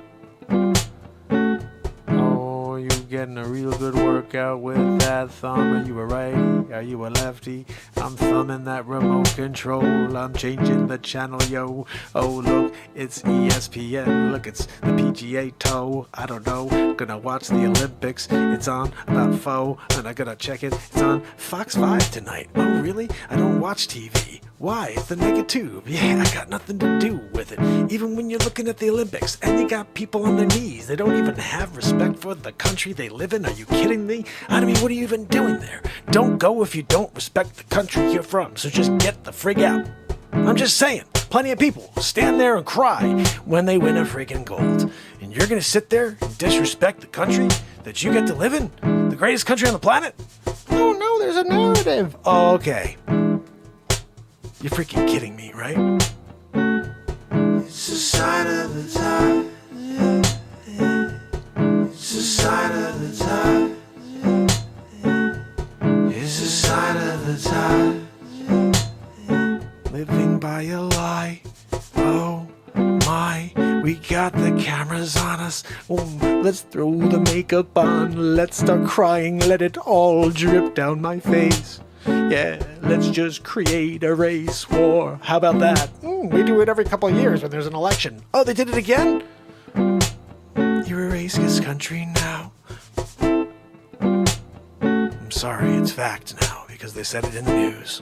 Speaker 1: Oh, you getting a real good workout with that thumb. Are you a righty? Are you a lefty? I'm thumbing that remote control. I'm changing the channel, yo. Oh, look, it's ESPN. Look, it's the PGA Tour. I don't know. Gonna watch the Olympics. It's on about 4, and I gotta check it. It's on Fox 5 tonight. Oh, really? I don't watch TV. Why? It's the negative. Yeah, I got nothing to do with it. Even when you're looking at the Olympics and you got people on their knees, they don't even have respect for the country they live in. Are you kidding me? I mean, what are you even doing there? Don't go if you don't respect the country you're from, so just get the frig out. I'm just saying, plenty of people stand there and cry when they win a friggin' gold. And you're gonna sit there and disrespect the country that you get to live in? The greatest country on the planet? Oh no, there's a narrative. Oh, okay. You're freaking kidding me, right?
Speaker 3: It's a sign of the time. It's a sign of the time. It's a sign of the time.
Speaker 1: Living by a lie. Oh, my, we got the cameras on us. Oh, let's throw the makeup on. Let's start crying. Let it all drip down my face. Yeah, let's just create a race war. How about that? We do it every couple of years when there's an election. Oh, they did it again? You're a racist country now. I'm sorry, it's fact now because they said it in the news.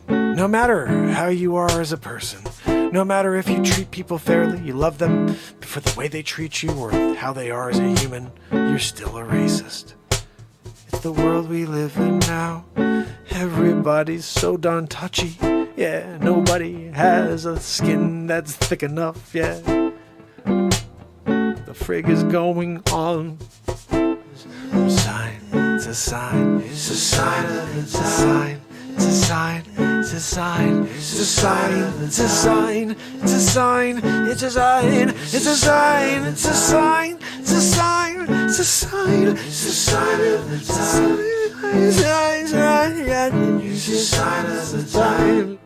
Speaker 1: No matter how you are as a person, no matter if you treat people fairly, you love them for the way they treat you or how they are as a human, you're still a racist. It's the world we live in now. Everybody's so darn touchy. Yeah, nobody has a skin that's thick enough. Yeah, the frig is going on. Sign, it's a sign, it's a sign, it's a sign, it's a sign, it's a sign, it's a sign, it's a sign, it's a sign, it's a sign, it's a sign, it's a sign, it's a sign, it's a sign, it's a sign, it's a sign, it's a sign of the time.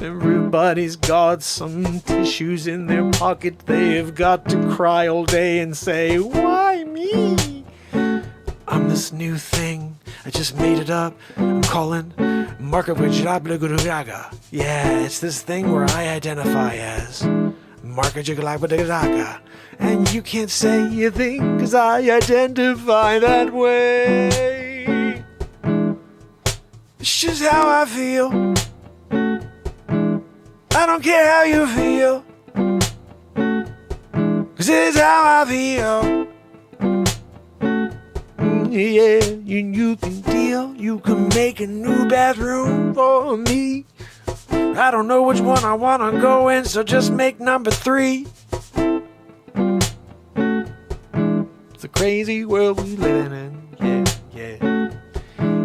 Speaker 1: Everybody's got some tissues in their pocket. They've got to cry all day and say, why me? I'm this new thing. I just made it up. I'm calling Markavajablagudaga. Yeah, it's this thing where I identify as Markavajablagudaga. And you can't say a thing because I identify that way. It's just how I feel. I don't care how you feel, 'cause it's how I feel. Yeah, you can deal, you can make a new bathroom for me. I don't know which one I wanna go in, so just make number 3. It's a crazy world we living in, yeah.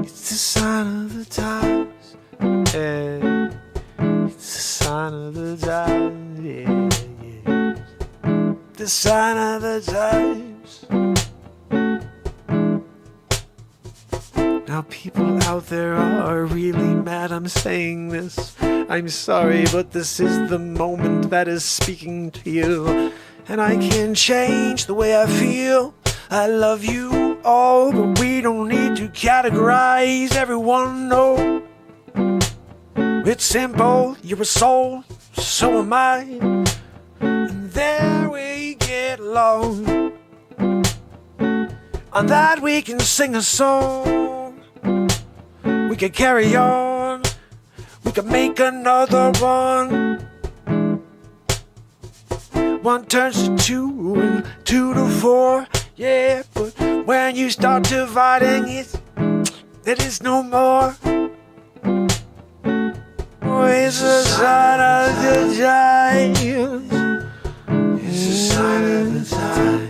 Speaker 1: It's a sign of the times, yeah. It's a sign of the times, yeah. The sign of the times. Now people out there are really mad I'm saying this. I'm sorry, but this is the moment that is speaking to you. And I can't change the way I feel. I love you all, but we don't need to categorize everyone, no. It's simple, you're a soul, so am I. And there we get lost. On that we can sing a song. We can carry on. We can make another one. 1 turns to 2 and 2 to 4. Yeah, but when you start dividing it, there is no more. It's a sign of the times.
Speaker 3: It's a sign of the times.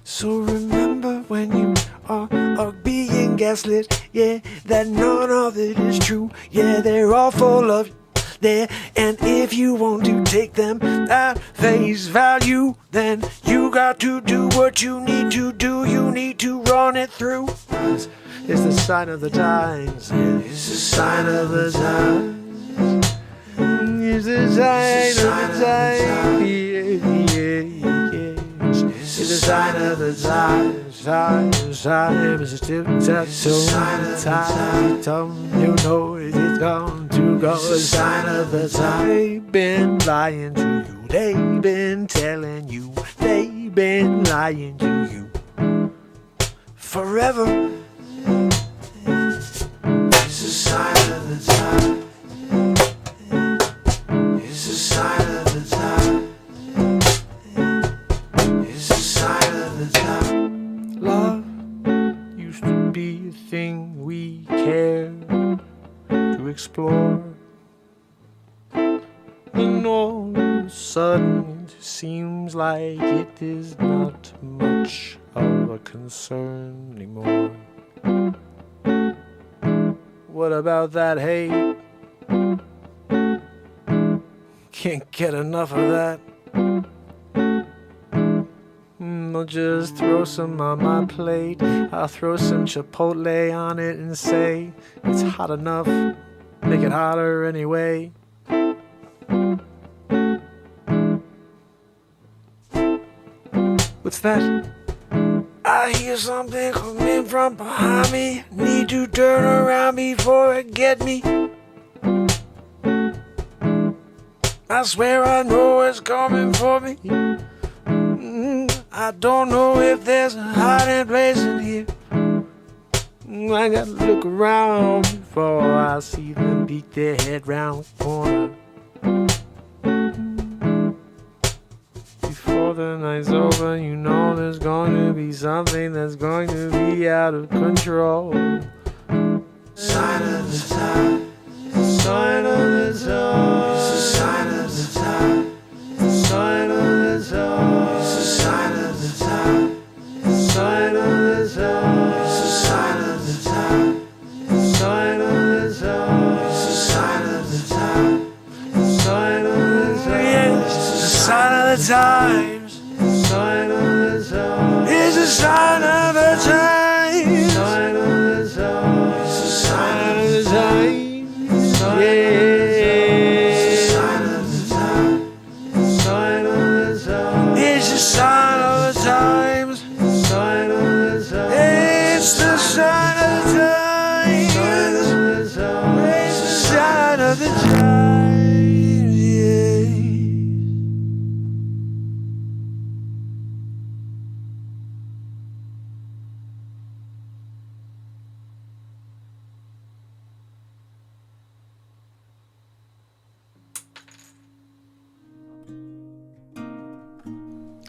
Speaker 1: So remember when you are being gaslit, yeah, that none of it is true. Yeah, they're all full of there. And if you want to take them at face value, then you got to do what you need to do. You need to run it through. It's the sign of the times.
Speaker 3: It's a sign of the times.
Speaker 1: It's the sign of the times.
Speaker 3: It's a sign of the times.
Speaker 1: Time is a tip tap toe. You know it's going to go.
Speaker 3: It's a sign of the times.
Speaker 1: They've been lying to you. They've been telling you. They've been lying to you forever.
Speaker 3: It's a sign of the times. It's a sign of the times. It's a sign of the times.
Speaker 1: Love used to be a thing we cared to explore. And all of a sudden it seems like it is not much of a concern anymore. What about that hate? Can't get enough of that. I'll just throw some on my plate. I'll throw some chipotle on it and say it's hot enough. make it hotter anyway. What's that? I hear something coming from behind me. Need to turn around before it get me. I swear I know it's coming for me. I don't know if there's a hiding place in here. I gotta look around before I see them peek their head round the corner. Before the night's over, you know there's going to be something that's going to be out of control.
Speaker 3: Sign of the time.
Speaker 1: Sign of the time.
Speaker 3: It's a sign of the time.
Speaker 1: Sign of the time.
Speaker 3: It's a sign of the time.
Speaker 1: Sign of the time.
Speaker 3: It's a sign of the time.
Speaker 1: Sign of the time.
Speaker 3: It's a sign of the time.
Speaker 1: Sign of the time.
Speaker 3: It's a sign of the times.
Speaker 1: Sign of the time.
Speaker 3: It's a sign of the times.
Speaker 1: Sign of the time.
Speaker 3: It's a sign of the
Speaker 1: time.
Speaker 3: Sign of the time.
Speaker 1: Sign of the time.
Speaker 3: It's a sign of the times.
Speaker 1: Sign of the time.
Speaker 3: It's the sign of the times. It's the sign of the times. Yeah.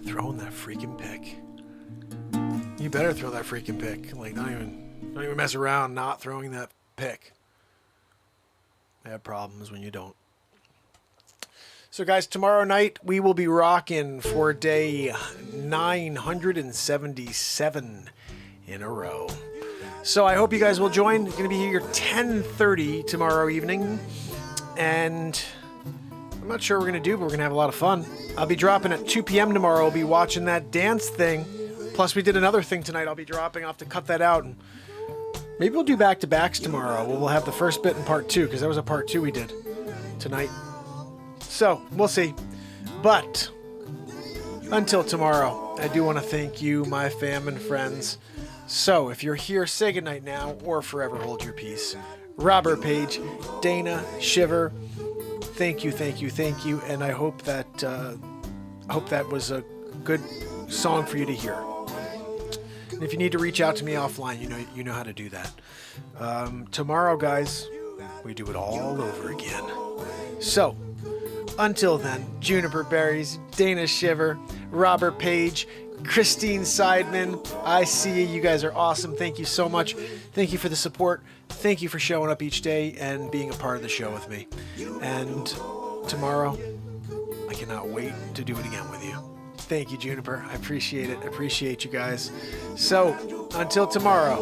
Speaker 1: Throwing that freaking pick. You better throw that freaking pick. Like, don't even mess around not throwing that pick. I have problems when you don't. So, guys, tomorrow night we will be rocking for day 977 in a row. So I hope you guys will join. It's going to be here 10:30 tomorrow evening. And I'm not sure what we're going to do, but we're going to have a lot of fun. I'll be dropping at 2 p.m. tomorrow. I'll be watching that dance thing. Plus, we did another thing tonight. I'll be dropping. I'll have to cut that out. And maybe we'll do back-to-backs tomorrow. We'll have the first bit in part 2, because that was a part 2 we did tonight. So, we'll see. But until tomorrow, I do want to thank you, my fam and friends. So, if you're here, say goodnight now, or forever hold your peace. Robert Page, Dana, Shiver, thank you, and I hope that was a good song for you to hear. And if you need to reach out to me offline, you know how to do that. Tomorrow, guys, we do it all over again. So, until then, Juniper Berries, Dana Shiver, Robert Page, Christine Seidman, I see you. You guys are awesome. Thank you so much. Thank you for the support. Thank you for showing up each day and being a part of the show with me. And tomorrow, I cannot wait to do it again with you. Thank you, Juniper. I appreciate it. I appreciate you guys. So, until tomorrow,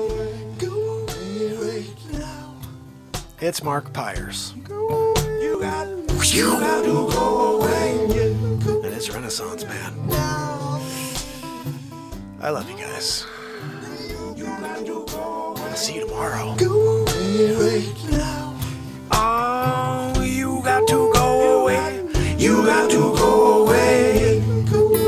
Speaker 1: it's Mark Pires. And it's Renaissance Man. I love you guys. I'll see you tomorrow.